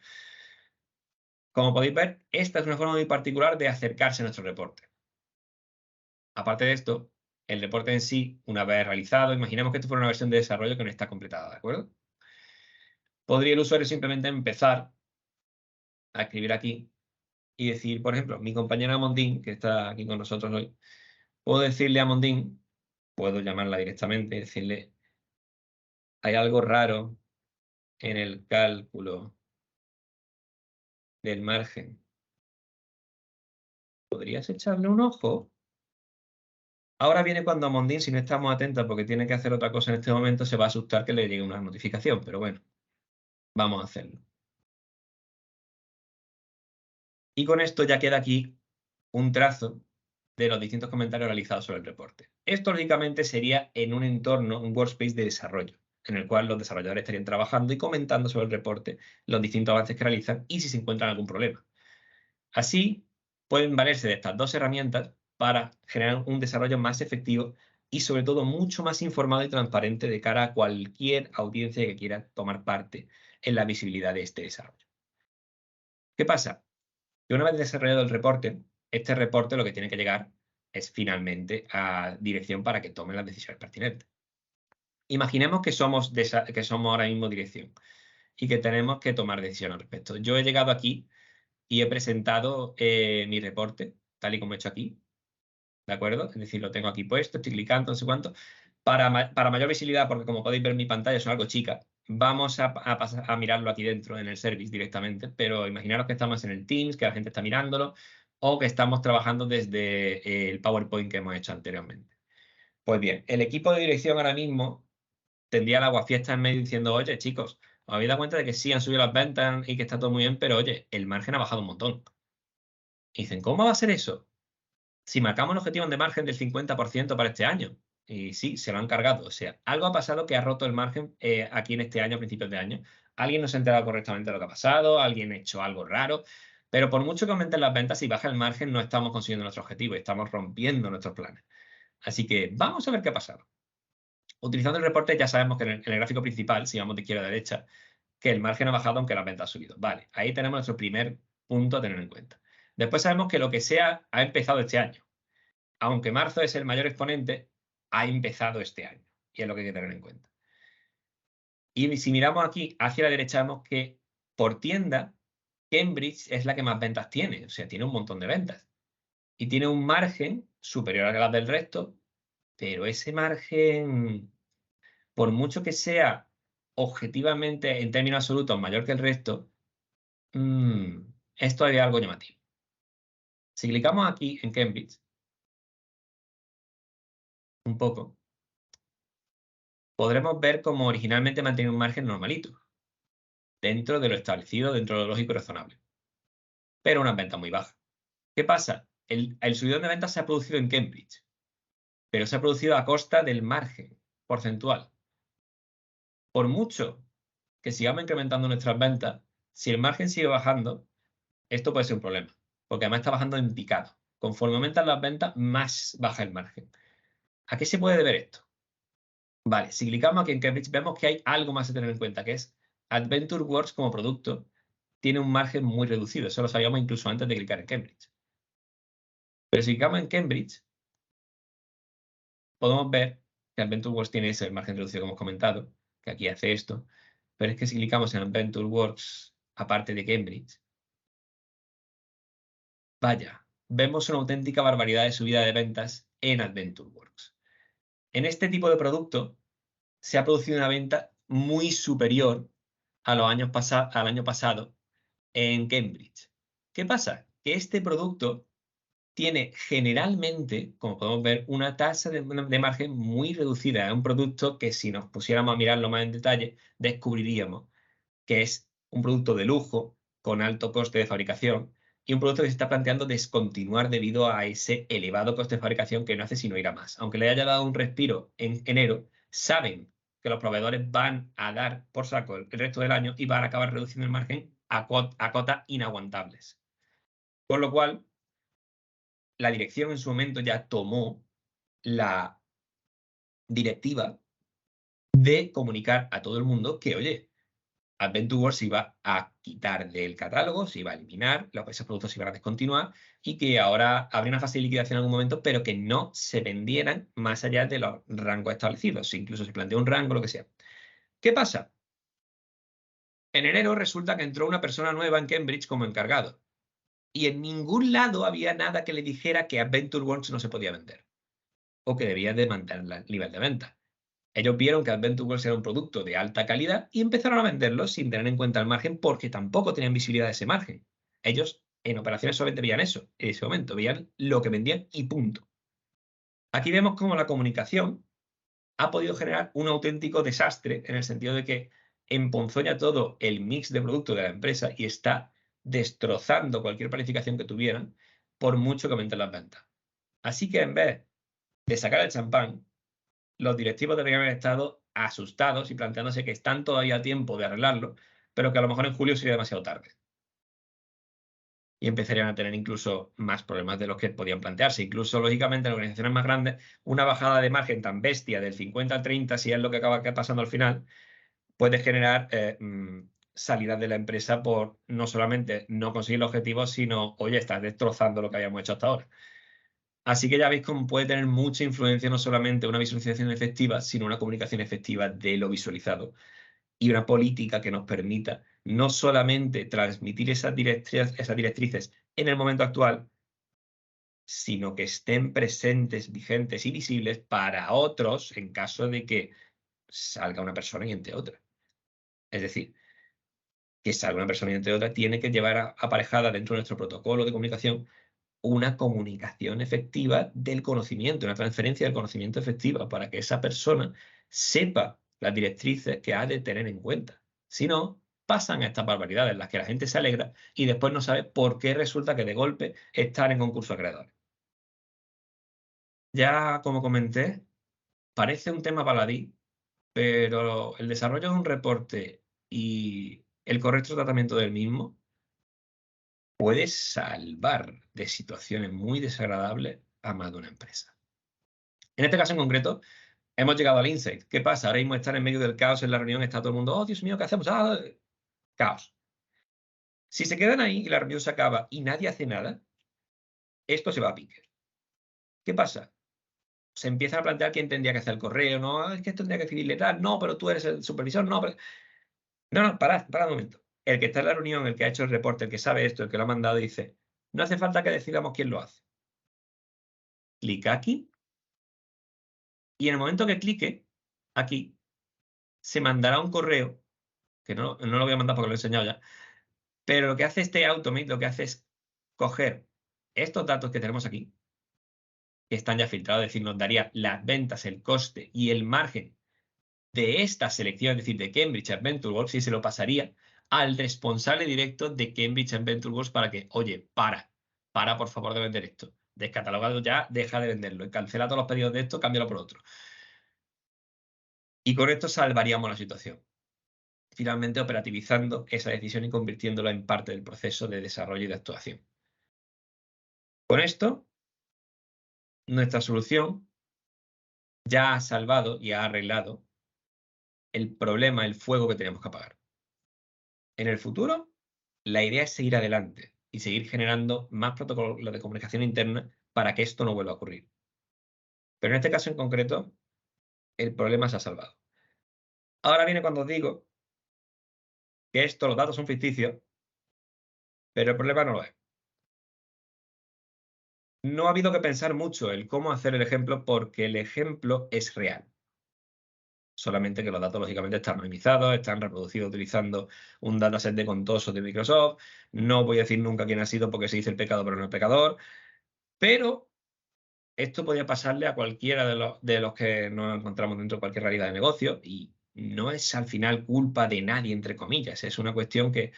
Como podéis ver, esta es una forma muy particular de acercarse a nuestro reporte. Aparte de esto, el reporte en sí, una vez realizado, imaginemos que esto fuera una versión de desarrollo que no está completada, ¿de acuerdo? Podría el usuario simplemente empezar a escribir aquí y decir, por ejemplo, mi compañera Mondín, que está aquí con nosotros hoy, puedo decirle a Mondín, puedo llamarla directamente y decirle, hay algo raro en el cálculo del margen. ¿Podrías echarle un ojo? Ahora viene cuando Mondín, si no estamos atentos porque tiene que hacer otra cosa en este momento, se va a asustar que le llegue una notificación, pero bueno, vamos a hacerlo. Y con esto ya queda aquí un trazo de los distintos comentarios realizados sobre el reporte. Esto, lógicamente, sería en un entorno, un workspace de desarrollo, en el cual los desarrolladores estarían trabajando y comentando sobre el reporte los distintos avances que realizan y si se encuentran algún problema. Así, pueden valerse de estas dos herramientas para generar un desarrollo más efectivo y, sobre todo, mucho más informado y transparente de cara a cualquier audiencia que quiera tomar parte en la visibilidad de este desarrollo. ¿Qué pasa? Que una vez desarrollado el reporte, este reporte lo que tiene que llegar es finalmente a dirección para que tomen las decisiones pertinentes. Imaginemos que somos ahora mismo dirección y que tenemos que tomar decisiones al respecto. Yo he llegado aquí y he presentado mi reporte, tal y como he hecho aquí, ¿de acuerdo? Es decir, lo tengo aquí puesto, estoy clicando, no sé cuánto. Para mayor visibilidad, porque como podéis ver mi pantalla es algo chica, vamos a mirarlo aquí dentro en el service directamente, pero imaginaros que estamos en el Teams, que la gente está mirándolo, o que estamos trabajando desde el PowerPoint que hemos hecho anteriormente. Pues bien, el equipo de dirección ahora mismo tendría el aguafiestas en medio diciendo, oye, chicos, ¿os habéis dado cuenta de que sí han subido las ventas y que está todo muy bien, pero oye, el margen ha bajado un montón? Y dicen, ¿cómo va a ser eso? Si marcamos un objetivo de margen del 50% para este año, y sí, se lo han cargado. O sea, algo ha pasado que ha roto el margen aquí en este año, a principios de año. Alguien no se ha enterado correctamente de lo que ha pasado, alguien ha hecho algo raro, pero por mucho que aumenten las ventas, si baja el margen, no estamos consiguiendo nuestro objetivo, estamos rompiendo nuestros planes. Así que vamos a ver qué ha pasado. Utilizando el reporte ya sabemos que en el gráfico principal, si vamos de izquierda a derecha, que el margen ha bajado aunque las ventas han subido. Vale, ahí tenemos nuestro primer punto a tener en cuenta. Después sabemos que lo que sea ha empezado este año. Aunque marzo es el mayor exponente, ha empezado este año. Y es lo que hay que tener en cuenta. Y si miramos aquí hacia la derecha, vemos que por tienda, Cambridge es la que más ventas tiene. O sea, tiene un montón de ventas. Y tiene un margen superior a las del resto, pero ese margen, por mucho que sea objetivamente, en términos absolutos, mayor que el resto, es todavía algo llamativo. Si clicamos aquí en Cambridge, un poco, podremos ver cómo originalmente mantiene un margen normalito, dentro de lo establecido, dentro de lo lógico y razonable, pero una venta muy baja. ¿Qué pasa? El subidón de ventas se ha producido en Cambridge, pero se ha producido a costa del margen porcentual. Por mucho que sigamos incrementando nuestras ventas, si el margen sigue bajando, esto puede ser un problema, porque además está bajando en picado. Conforme aumentan las ventas, más baja el margen. ¿A qué se puede deber esto? Vale, si clicamos aquí en Cambridge, vemos que hay algo más a tener en cuenta, que es AdventureWorks como producto tiene un margen muy reducido. Eso lo sabíamos incluso antes de clicar en Cambridge. Pero si clicamos en Cambridge, podemos ver que AdventureWorks tiene ese margen reducido, como hemos comentado, que aquí hace esto. Pero es que si clicamos en AdventureWorks, aparte de Cambridge, vaya, vemos una auténtica barbaridad de subida de ventas en AdventureWorks. En este tipo de producto se ha producido una venta muy superior a al año pasado en Cambridge. ¿Qué pasa? Que este producto tiene generalmente, como podemos ver, una tasa de margen muy reducida. Es un producto que, si nos pusiéramos a mirarlo más en detalle, descubriríamos que es un producto de lujo con alto coste de fabricación y un producto que se está planteando descontinuar debido a ese elevado coste de fabricación que no hace sino ir a más. Aunque le haya dado un respiro en enero, saben que los proveedores van a dar por saco el resto del año y van a acabar reduciendo el margen a cotas inaguantables. Con lo cual, la dirección en su momento ya tomó la directiva de comunicar a todo el mundo que, oye, Adventure World se iba a quitar del catálogo, se iba a eliminar, esos productos se iban a descontinuar y que ahora habría una fase de liquidación en algún momento, pero que no se vendieran más allá de los rangos establecidos. Incluso se planteó un rango, lo que sea. ¿Qué pasa? En enero resulta que entró una persona nueva en Cambridge como encargado. Y en ningún lado había nada que le dijera que Adventure World no se podía vender o que debía de mantener el nivel de venta. Ellos vieron que Adventure World era un producto de alta calidad y empezaron a venderlo sin tener en cuenta el margen porque tampoco tenían visibilidad de ese margen. Ellos en operaciones solamente veían eso, en ese momento, veían lo que vendían y punto. Aquí vemos cómo la comunicación ha podido generar un auténtico desastre en el sentido de que emponzoña todo el mix de producto de la empresa y está destrozando cualquier planificación que tuvieran por mucho que aumenten las ventas. Así que en vez de sacar el champán, los directivos deberían haber estado asustados y planteándose que están todavía a tiempo de arreglarlo, pero que a lo mejor en julio sería demasiado tarde. Y empezarían a tener incluso más problemas de los que podían plantearse. Incluso, lógicamente, en organizaciones más grandes, una bajada de margen tan bestia del 50 al 30, si es lo que acaba pasando al final, puede generar salidas de la empresa por no solamente no conseguir el objetivo, sino, oye, estás destrozando lo que habíamos hecho hasta ahora. Así que ya veis cómo puede tener mucha influencia no solamente una visualización efectiva, sino una comunicación efectiva de lo visualizado y una política que nos permita no solamente transmitir esas directrices en el momento actual, sino que estén presentes, vigentes y visibles para otros en caso de que salga una persona y entre otra. Es decir, que salga una persona y entre otra tiene que llevar aparejada dentro de nuestro protocolo de comunicación una comunicación efectiva del conocimiento, una transferencia del conocimiento efectiva para que esa persona sepa las directrices que ha de tener en cuenta. Si no, pasan estas barbaridades en las que la gente se alegra y después no sabe por qué resulta que de golpe están en concurso de acreedores. Ya, como comenté, parece un tema baladí, pero el desarrollo de un reporte y el correcto tratamiento del mismo puede salvar de situaciones muy desagradables a más de una empresa. En este caso en concreto, hemos llegado al insight. ¿Qué pasa? Ahora mismo están en medio del caos en la reunión, está todo el mundo, oh, Dios mío, ¿qué hacemos? ¡Ah! Caos. Si se quedan ahí y la reunión se acaba y nadie hace nada, esto se va a pique. ¿Qué pasa? Se empiezan a plantear quién tendría que hacer el correo, ¿no? Ah, es que esto tendría que escribirle tal, no, pero tú eres el supervisor, no, pero... No, parad un momento. El que está en la reunión, el que ha hecho el reporte, el que sabe esto, el que lo ha mandado, dice, no hace falta que decidamos quién lo hace. Clica aquí y en el momento que clique aquí, se mandará un correo, que no lo voy a mandar porque lo he enseñado ya, pero lo que hace este Automate, lo que hace es coger estos datos que tenemos aquí, que están ya filtrados, es decir, nos daría las ventas, el coste y el margen de esta selección, es decir, de Cambridge Adventure Works, y se lo pasaría al responsable directo de Cambridge Adventure Works para que, oye, para por favor de vender esto. Descatalogado ya, deja de venderlo. Y cancela todos los pedidos de esto, cámbialo por otro. Y con esto salvaríamos la situación. Finalmente operativizando esa decisión y convirtiéndola en parte del proceso de desarrollo y de actuación. Con esto, nuestra solución ya ha salvado y ha arreglado el problema, el fuego que tenemos que apagar. En el futuro, la idea es seguir adelante y seguir generando más protocolos de comunicación interna para que esto no vuelva a ocurrir. Pero en este caso en concreto, el problema se ha salvado. Ahora viene cuando os digo que los datos son ficticios, pero el problema no lo es. No ha habido que pensar mucho en cómo hacer el ejemplo porque el ejemplo es real. Solamente que los datos, lógicamente, están anonimizados, están reproducidos utilizando un dataset de Contoso de Microsoft. No voy a decir nunca quién ha sido porque se dice el pecado, pero no el pecador. Pero esto podría pasarle a cualquiera de los que nos encontramos dentro de cualquier realidad de negocio y no es al final culpa de nadie, entre comillas. Es una cuestión que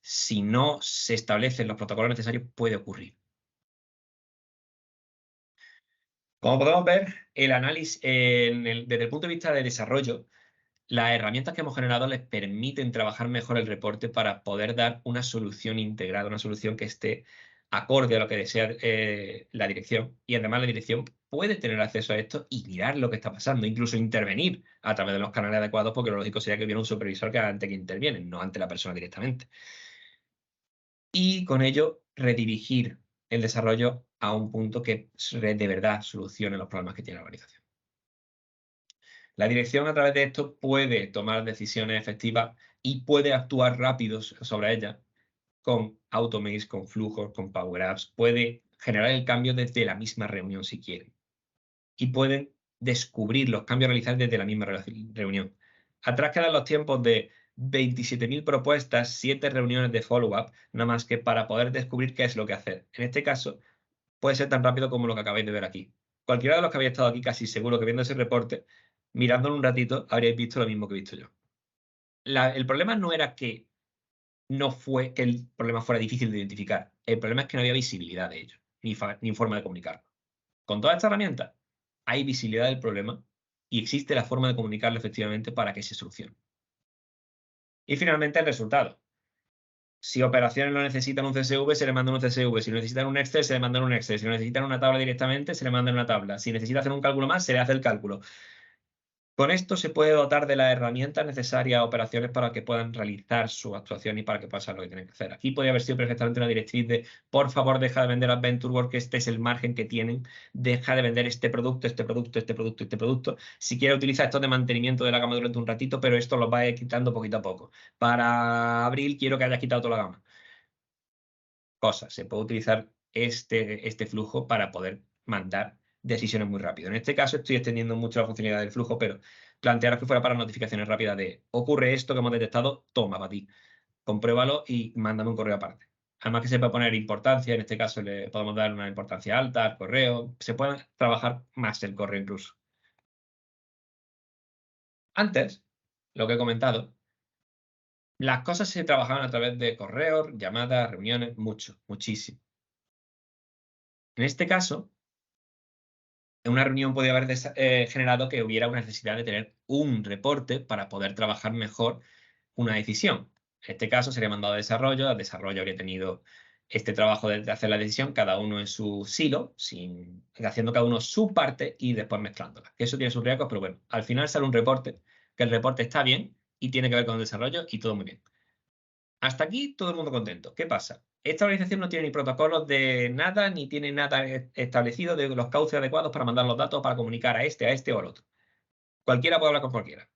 si no se establecen los protocolos necesarios puede ocurrir. Como podemos ver, el análisis desde el punto de vista de desarrollo, las herramientas que hemos generado les permiten trabajar mejor el reporte para poder dar una solución integrada, una solución que esté acorde a lo que desea la dirección. Y además la dirección puede tener acceso a esto y mirar lo que está pasando, incluso intervenir a través de los canales adecuados, porque lo lógico sería que hubiera un supervisor que ante que interviene, no ante la persona directamente. Y con ello redirigir el desarrollo a un punto que de verdad solucione los problemas que tiene la organización. La dirección a través de esto puede tomar decisiones efectivas y puede actuar rápido sobre ellas con automates, con flujos, con Power Apps. Puede generar el cambio desde la misma reunión si quieren. Y pueden descubrir los cambios realizados desde la misma reunión. Atrás quedan los tiempos de 27.000 propuestas, 7 reuniones de follow-up, nada más que para poder descubrir qué es lo que hacer. En este caso, puede ser tan rápido como lo que acabáis de ver aquí. Cualquiera de los que habéis estado aquí, casi seguro que viendo ese reporte, mirándolo un ratito, habríais visto lo mismo que he visto yo. El problema no era que el problema fuera difícil de identificar. El problema es que no había visibilidad de ello, ni forma de comunicarlo. Con toda esta herramienta hay visibilidad del problema y existe la forma de comunicarlo efectivamente para que se solucione. Y finalmente el resultado. Si operaciones lo necesitan un CSV, se le manda un CSV. Si necesitan un Excel, se le manda un Excel. Si necesitan una tabla directamente, se le manda una tabla. Si necesita hacer un cálculo más, se le hace el cálculo. Con esto se puede dotar de las herramientas necesarias a operaciones para que puedan realizar su actuación y para que pasen lo que tienen que hacer. Aquí podría haber sido perfectamente una directriz de, por favor, deja de vender Adventure Work, este es el margen que tienen, deja de vender este producto, este producto, este producto, este producto. Si quieres utiliza esto de mantenimiento de la gama durante un ratito, pero esto lo va a ir quitando poquito a poco. Para abril quiero que hayas quitado toda la gama. Cosas, se puede utilizar este flujo para poder mandar decisiones muy rápido. En este caso estoy extendiendo mucho la funcionalidad del flujo, pero plantearos que fuera para notificaciones rápidas de ocurre esto que hemos detectado, toma para ti, compruébalo y mándame un correo aparte. Además que se puede poner importancia, en este caso le podemos dar una importancia alta al correo, se puede trabajar más el correo incluso. Antes, lo que he comentado, las cosas se trabajaban a través de correos, llamadas, reuniones, muchísimo. En este caso, en una reunión podía haber generado que hubiera una necesidad de tener un reporte para poder trabajar mejor una decisión. En este caso sería mandado a desarrollo, el desarrollo habría tenido este trabajo de hacer la decisión, cada uno en su silo, haciendo cada uno su parte y después mezclándola. Eso tiene sus riesgos, pero bueno, al final sale un reporte, que el reporte está bien y tiene que ver con el desarrollo y todo muy bien. Hasta aquí todo el mundo contento. ¿Qué pasa? Esta organización no tiene ni protocolos de nada, ni tiene nada establecido de los cauces adecuados para mandar los datos para comunicar a este o al otro. Cualquiera puede hablar con cualquiera.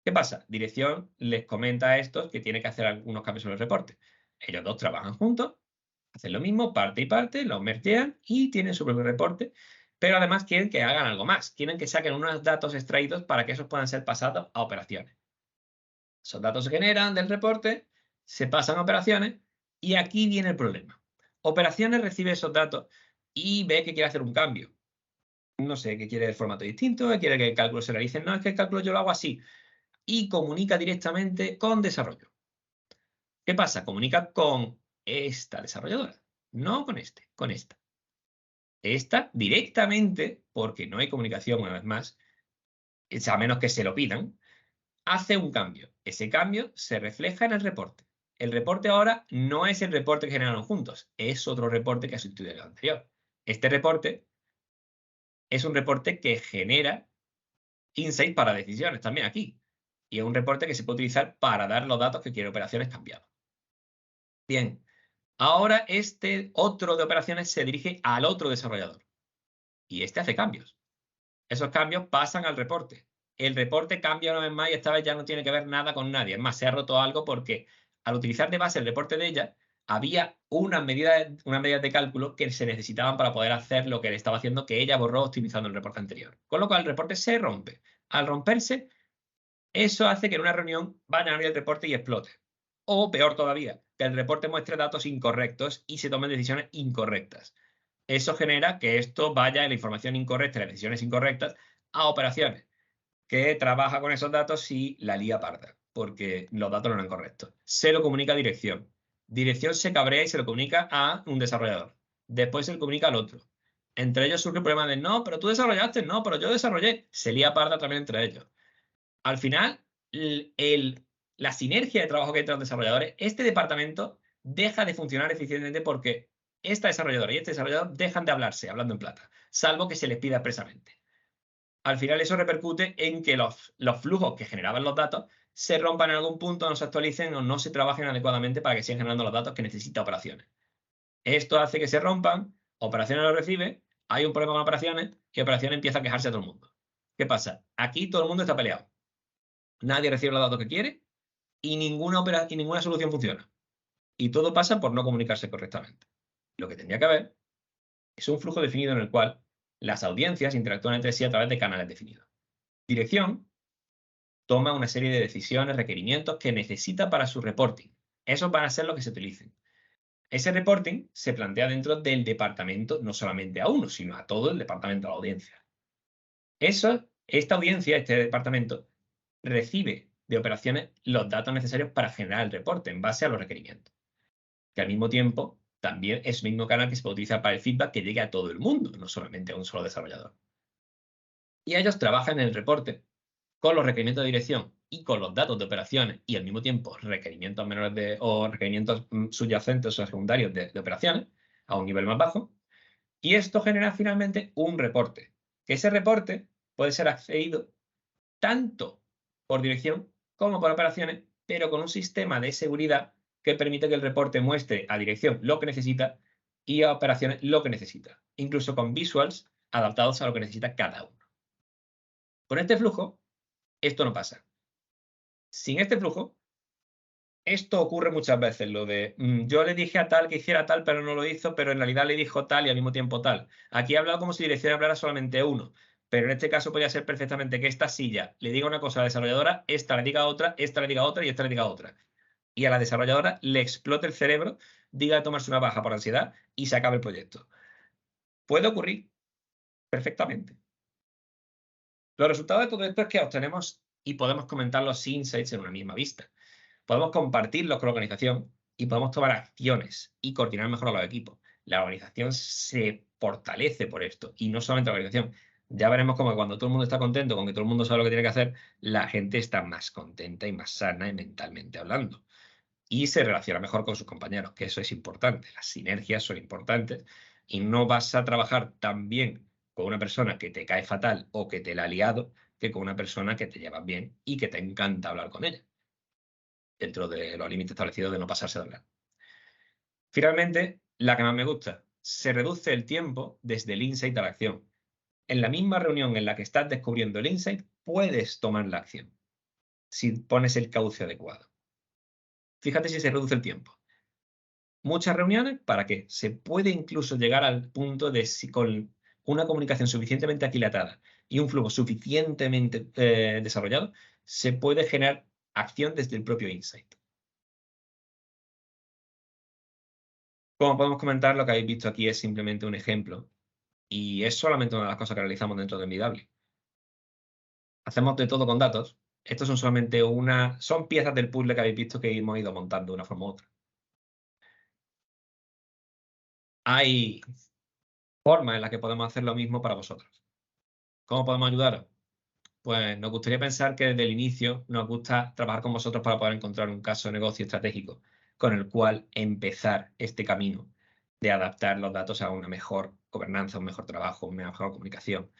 ¿Qué pasa? Dirección les comenta a estos que tiene que hacer algunos cambios en el reporte. Ellos dos trabajan juntos, hacen lo mismo, parte y parte, los mergean y tienen su propio reporte, pero además quieren que hagan algo más. Quieren que saquen unos datos extraídos para que esos puedan ser pasados a operaciones. Esos datos se generan del reporte, se pasan a operaciones y aquí viene el problema. Operaciones recibe esos datos y ve que quiere hacer un cambio. No sé, que quiere el formato distinto, que quiere que el cálculo se realice. No, es que el cálculo yo lo hago así. Y comunica directamente con desarrollo. ¿Qué pasa? Comunica con esta desarrolladora, no con con esta. Esta directamente, porque no hay comunicación una vez más, a menos que se lo pidan, hace un cambio. Ese cambio se refleja en el reporte. El reporte ahora no es el reporte que generaron juntos, es otro reporte que ha sustituido el anterior. Este reporte es un reporte que genera insights para decisiones también aquí. Y es un reporte que se puede utilizar para dar los datos que quiere operaciones cambiados. Bien, ahora este otro de operaciones se dirige al otro desarrollador. Y este hace cambios. Esos cambios pasan al reporte. El reporte cambia una vez más y esta vez ya no tiene que ver nada con nadie. Es más, se ha roto algo porque al utilizar de base el reporte de ella, había unas medidas de cálculo que se necesitaban para poder hacer lo que le estaba haciendo, que ella borró optimizando el reporte anterior. Con lo cual el reporte se rompe. Al romperse, eso hace que en una reunión vayan a abrir el reporte y explote. O peor todavía, que el reporte muestre datos incorrectos y se tomen decisiones incorrectas. Eso genera que esto vaya en la información incorrecta, las decisiones incorrectas, a operaciones, que trabaja con esos datos y la lía parda, porque los datos no eran correctos. Se lo comunica a dirección. Dirección se cabrea y se lo comunica a un desarrollador. Después se lo comunica al otro. Entre ellos surge el problema de, no, pero tú desarrollaste, no, pero yo desarrollé. Se lía parda también entre ellos. Al final, la sinergia de trabajo que hay entre los desarrolladores, este departamento deja de funcionar eficientemente porque esta desarrolladora y este desarrollador dejan de hablarse, hablando en plata, salvo que se les pida expresamente. Al final eso repercute en que los flujos que generaban los datos se rompan en algún punto, no se actualicen o no se trabajen adecuadamente para que sigan generando los datos que necesita operaciones. Esto hace que se rompan, operaciones lo recibe, hay un problema con operaciones y operaciones empieza a quejarse a todo el mundo. ¿Qué pasa? Aquí todo el mundo está peleado. Nadie recibe los datos que quiere y ninguna solución funciona. Y todo pasa por no comunicarse correctamente. Lo que tendría que haber es un flujo definido en el cual las audiencias interactúan entre sí a través de canales definidos. Dirección toma una serie de decisiones, requerimientos que necesita para su reporting. Esos van a ser los que se utilicen. Ese reporting se plantea dentro del departamento, no solamente a uno, sino a todo el departamento de la audiencia. Esta audiencia, este departamento, recibe de operaciones los datos necesarios para generar el reporte en base a los requerimientos. Que al mismo tiempo también es el mismo canal que se puede utilizar para el feedback que llegue a todo el mundo, no solamente a un solo desarrollador. Y ellos trabajan en el reporte con los requerimientos de dirección y con los datos de operaciones y al mismo tiempo requerimientos menores o requerimientos subyacentes o secundarios de operaciones a un nivel más bajo. Y esto genera finalmente un reporte. Que ese reporte puede ser accedido tanto por dirección como por operaciones, pero con un sistema de seguridad que permite que el reporte muestre a dirección lo que necesita y a operaciones lo que necesita, incluso con visuals adaptados a lo que necesita cada uno. Con este flujo, esto no pasa. Sin este flujo, esto ocurre muchas veces, lo de yo le dije a tal que hiciera tal, pero no lo hizo, pero en realidad le dijo tal y al mismo tiempo tal. Aquí he hablado como si dirección hablara solamente uno, pero en este caso podría ser perfectamente que esta silla le diga una cosa a la desarrolladora, esta le diga otra, esta le diga otra y esta le diga otra. Y a la desarrolladora le explote el cerebro, diga de tomarse una baja por ansiedad y se acabe el proyecto. Puede ocurrir perfectamente. Los resultados de todo esto es que obtenemos y podemos comentar los insights en una misma vista. Podemos compartirlos con la organización y podemos tomar acciones y coordinar mejor a los equipos. La organización se fortalece por esto y no solamente la organización. Ya veremos cómo cuando todo el mundo está contento con que todo el mundo sabe lo que tiene que hacer, la gente está más contenta y más sana y mentalmente hablando. Y se relaciona mejor con sus compañeros, que eso es importante. Las sinergias son importantes y no vas a trabajar tan bien con una persona que te cae fatal o que te la ha liado que con una persona que te llevas bien y que te encanta hablar con ella, dentro de los límites establecidos de no pasarse de hablar. Finalmente, la que más me gusta, se reduce el tiempo desde el insight a la acción. En la misma reunión en la que estás descubriendo el insight, puedes tomar la acción, si pones el cauce adecuado. Fíjate si se reduce el tiempo. Muchas reuniones, ¿para qué? Se puede incluso llegar al punto de si con una comunicación suficientemente aquilatada y un flujo suficientemente desarrollado, se puede generar acción desde el propio insight. Como podemos comentar, lo que habéis visto aquí es simplemente un ejemplo y es solamente una de las cosas que realizamos dentro de Envidable. Hacemos de todo con datos. Estos son solamente son piezas del puzzle que habéis visto que hemos ido montando de una forma u otra. Hay formas en las que podemos hacer lo mismo para vosotros. ¿Cómo podemos ayudaros? Pues nos gustaría pensar que desde el inicio nos gusta trabajar con vosotros para poder encontrar un caso de negocio estratégico con el cual empezar este camino de adaptar los datos a una mejor gobernanza, un mejor trabajo, una mejor comunicación.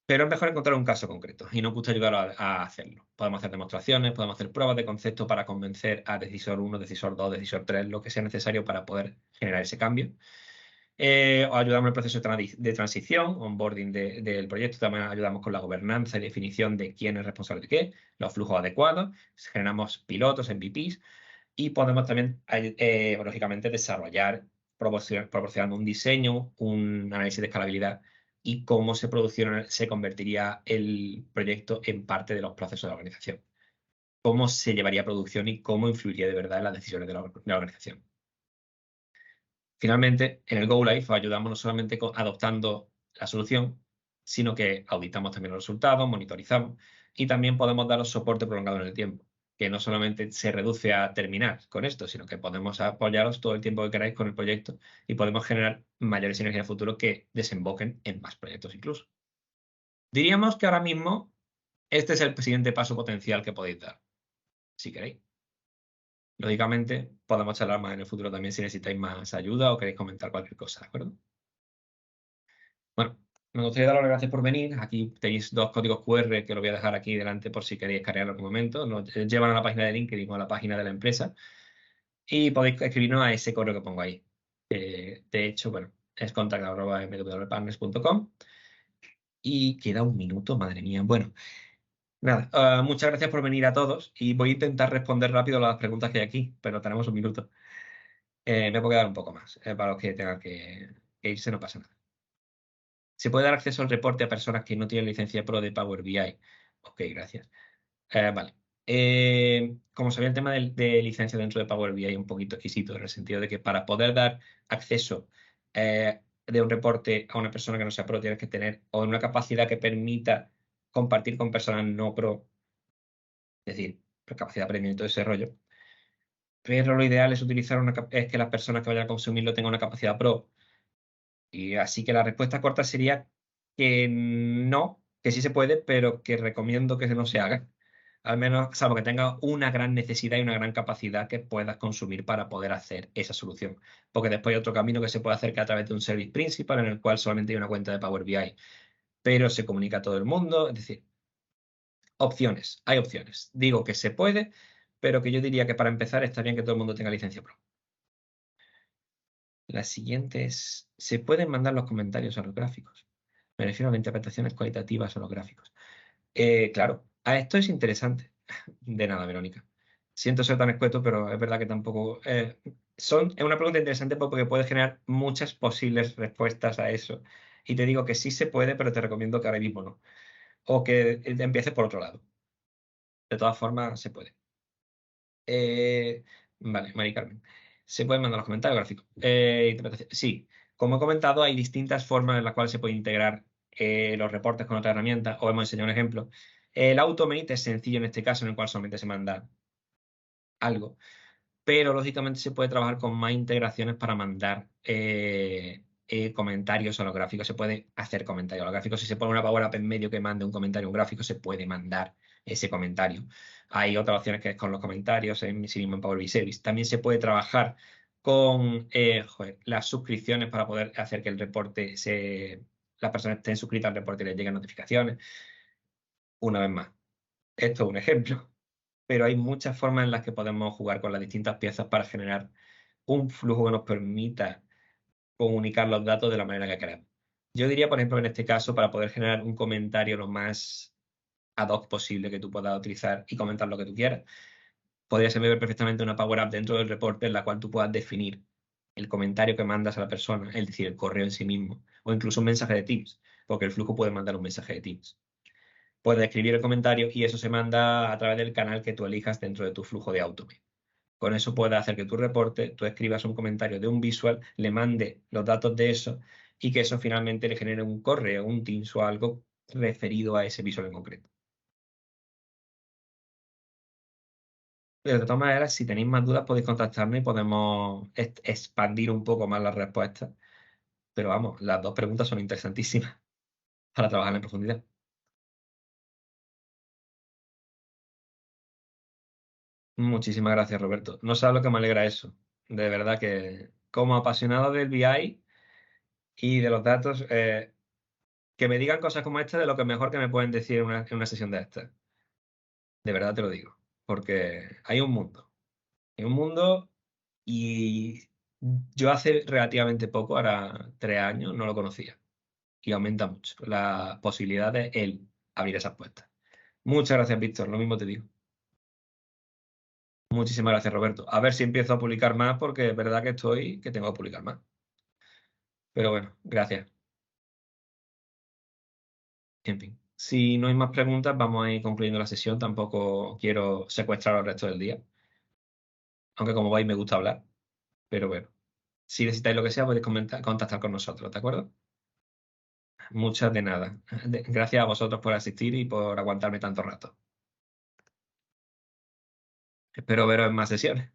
Pero es mejor encontrar un caso concreto y nos gusta ayudar a hacerlo. Podemos hacer demostraciones, podemos hacer pruebas de concepto para convencer a decisor 1, decisor 2, decisor 3, lo que sea necesario para poder generar ese cambio. Os ayudamos en el proceso de transición, onboarding del proyecto. También ayudamos con la gobernanza y definición de quién es responsable de qué, los flujos adecuados. Generamos pilotos, MVPs y podemos también, lógicamente, desarrollar proporcionando un diseño, un análisis de escalabilidad y cómo se convertiría el proyecto en parte de los procesos de la organización. Cómo se llevaría a producción y cómo influiría de verdad en las decisiones de la organización. Finalmente, en el Go Live ayudamos no solamente adoptando la solución, sino que auditamos también los resultados, monitorizamos y también podemos daros soporte prolongado en el tiempo, que no solamente se reduce a terminar con esto, sino que podemos apoyaros todo el tiempo que queráis con el proyecto y podemos generar mayores sinergias futuras que desemboquen en más proyectos incluso. Diríamos que ahora mismo este es el siguiente paso potencial que podéis dar, si queréis. Lógicamente, podemos charlar más en el futuro también si necesitáis más ayuda o queréis comentar cualquier cosa, ¿de acuerdo? Bueno, me gustaría dar las gracias por venir. Aquí tenéis 2 códigos QR que lo voy a dejar aquí delante por si queréis cargar en algún momento. Nos llevan a la página de LinkedIn o a la página de la empresa y podéis escribirnos a ese correo que pongo ahí. De hecho, bueno, es contact@mwpartners.com y queda un minuto, madre mía. Bueno, nada, muchas gracias por venir a todos y voy a intentar responder rápido las preguntas que hay aquí, pero tenemos un minuto. Me puedo quedar un poco más. Para los que tengan que irse no pasa nada. ¿Se puede dar acceso al reporte a personas que no tienen licencia Pro de Power BI? Ok, gracias. Vale. Como sabía, el tema de licencia dentro de Power BI es un poquito exquisito, en el sentido de que para poder dar acceso de un reporte a una persona que no sea Pro, tienes que tener o una capacidad que permita compartir con personas no Pro, es decir, capacidad premium y todo ese rollo. Pero lo ideal es utilizar es que las personas que vayan a consumirlo tengan una capacidad Pro. Y así que la respuesta corta sería que no, que sí se puede, pero que recomiendo que no se haga. Al menos, salvo que tengas una gran necesidad y una gran capacidad que puedas consumir para poder hacer esa solución. Porque después hay otro camino que se puede hacer que a través de un service principal en el cual solamente hay una cuenta de Power BI, pero se comunica a todo el mundo. Es decir, opciones, hay opciones. Digo que se puede, pero que yo diría que para empezar está bien que todo el mundo tenga licencia Pro. La siguiente es, ¿se pueden mandar los comentarios a los gráficos? Me refiero a las interpretaciones cualitativas a los gráficos. Claro, esto es interesante. De nada, Verónica. Siento ser tan escueto, pero es verdad que tampoco... es una pregunta interesante porque puede generar muchas posibles respuestas a eso. Y te digo que sí se puede, pero te recomiendo que ahora mismo no. O que empieces por otro lado. De todas formas, se puede. Vale, Mari Carmen. Se pueden mandar los comentarios gráficos. Sí, como he comentado, hay distintas formas en las cuales se puede integrar los reportes con otra herramienta. Os hemos enseñado un ejemplo. El Automate es sencillo en este caso, en el cual solamente se manda algo. Pero lógicamente se puede trabajar con más integraciones para mandar comentarios a los gráficos. Se puede hacer comentarios a los gráficos. Si se pone una Power App en medio que mande un comentario a un gráfico, se puede mandar ese comentario. Hay otras opciones que es con los comentarios en sí mismo en Power BI Service. También se puede trabajar con las suscripciones para poder hacer que el reporte las personas estén suscritas al reporte y les lleguen notificaciones. Una vez más, esto es un ejemplo, pero hay muchas formas en las que podemos jugar con las distintas piezas para generar un flujo que nos permita comunicar los datos de la manera que queremos. Yo diría, por ejemplo, en este caso, para poder generar un comentario lo más ad hoc posible que tú puedas utilizar y comentar lo que tú quieras, podría ser perfectamente una Power Up dentro del reporte en la cual tú puedas definir el comentario que mandas a la persona, es decir, el correo en sí mismo, o incluso un mensaje de Teams, porque el flujo puede mandar un mensaje de Teams. Puedes escribir el comentario y eso se manda a través del canal que tú elijas dentro de tu flujo de Automate. Con eso puedes hacer que tu reporte, tú escribas un comentario de un visual, le mande los datos de eso y que eso finalmente le genere un correo, un Teams o algo referido a ese visual en concreto. Pero de todas maneras, si tenéis más dudas, podéis contactarme y podemos expandir un poco más las respuestas. Pero vamos, las 2 preguntas son interesantísimas para trabajar en profundidad. Muchísimas gracias, Roberto. No sabes lo que me alegra eso. De verdad que como apasionado del BI y de los datos, que me digan cosas como esta de lo que mejor que me pueden decir en una sesión de estas. De verdad te lo digo. Porque hay un mundo. Hay un mundo y yo hace relativamente poco, ahora 3 años, no lo conocía. Y aumenta mucho la posibilidad de él abrir esas puertas. Muchas gracias, Víctor. Lo mismo te digo. Muchísimas gracias, Roberto. A ver si empiezo a publicar más porque es verdad que tengo que publicar más. Pero bueno, gracias. En fin, si no hay más preguntas, vamos a ir concluyendo la sesión. Tampoco quiero secuestrar el resto del día. Aunque como veis me gusta hablar. Pero bueno. Si necesitáis lo que sea, podéis contactar con nosotros, ¿de acuerdo? Muchas de nada. Gracias a vosotros por asistir y por aguantarme tanto rato. Espero veros en más sesiones.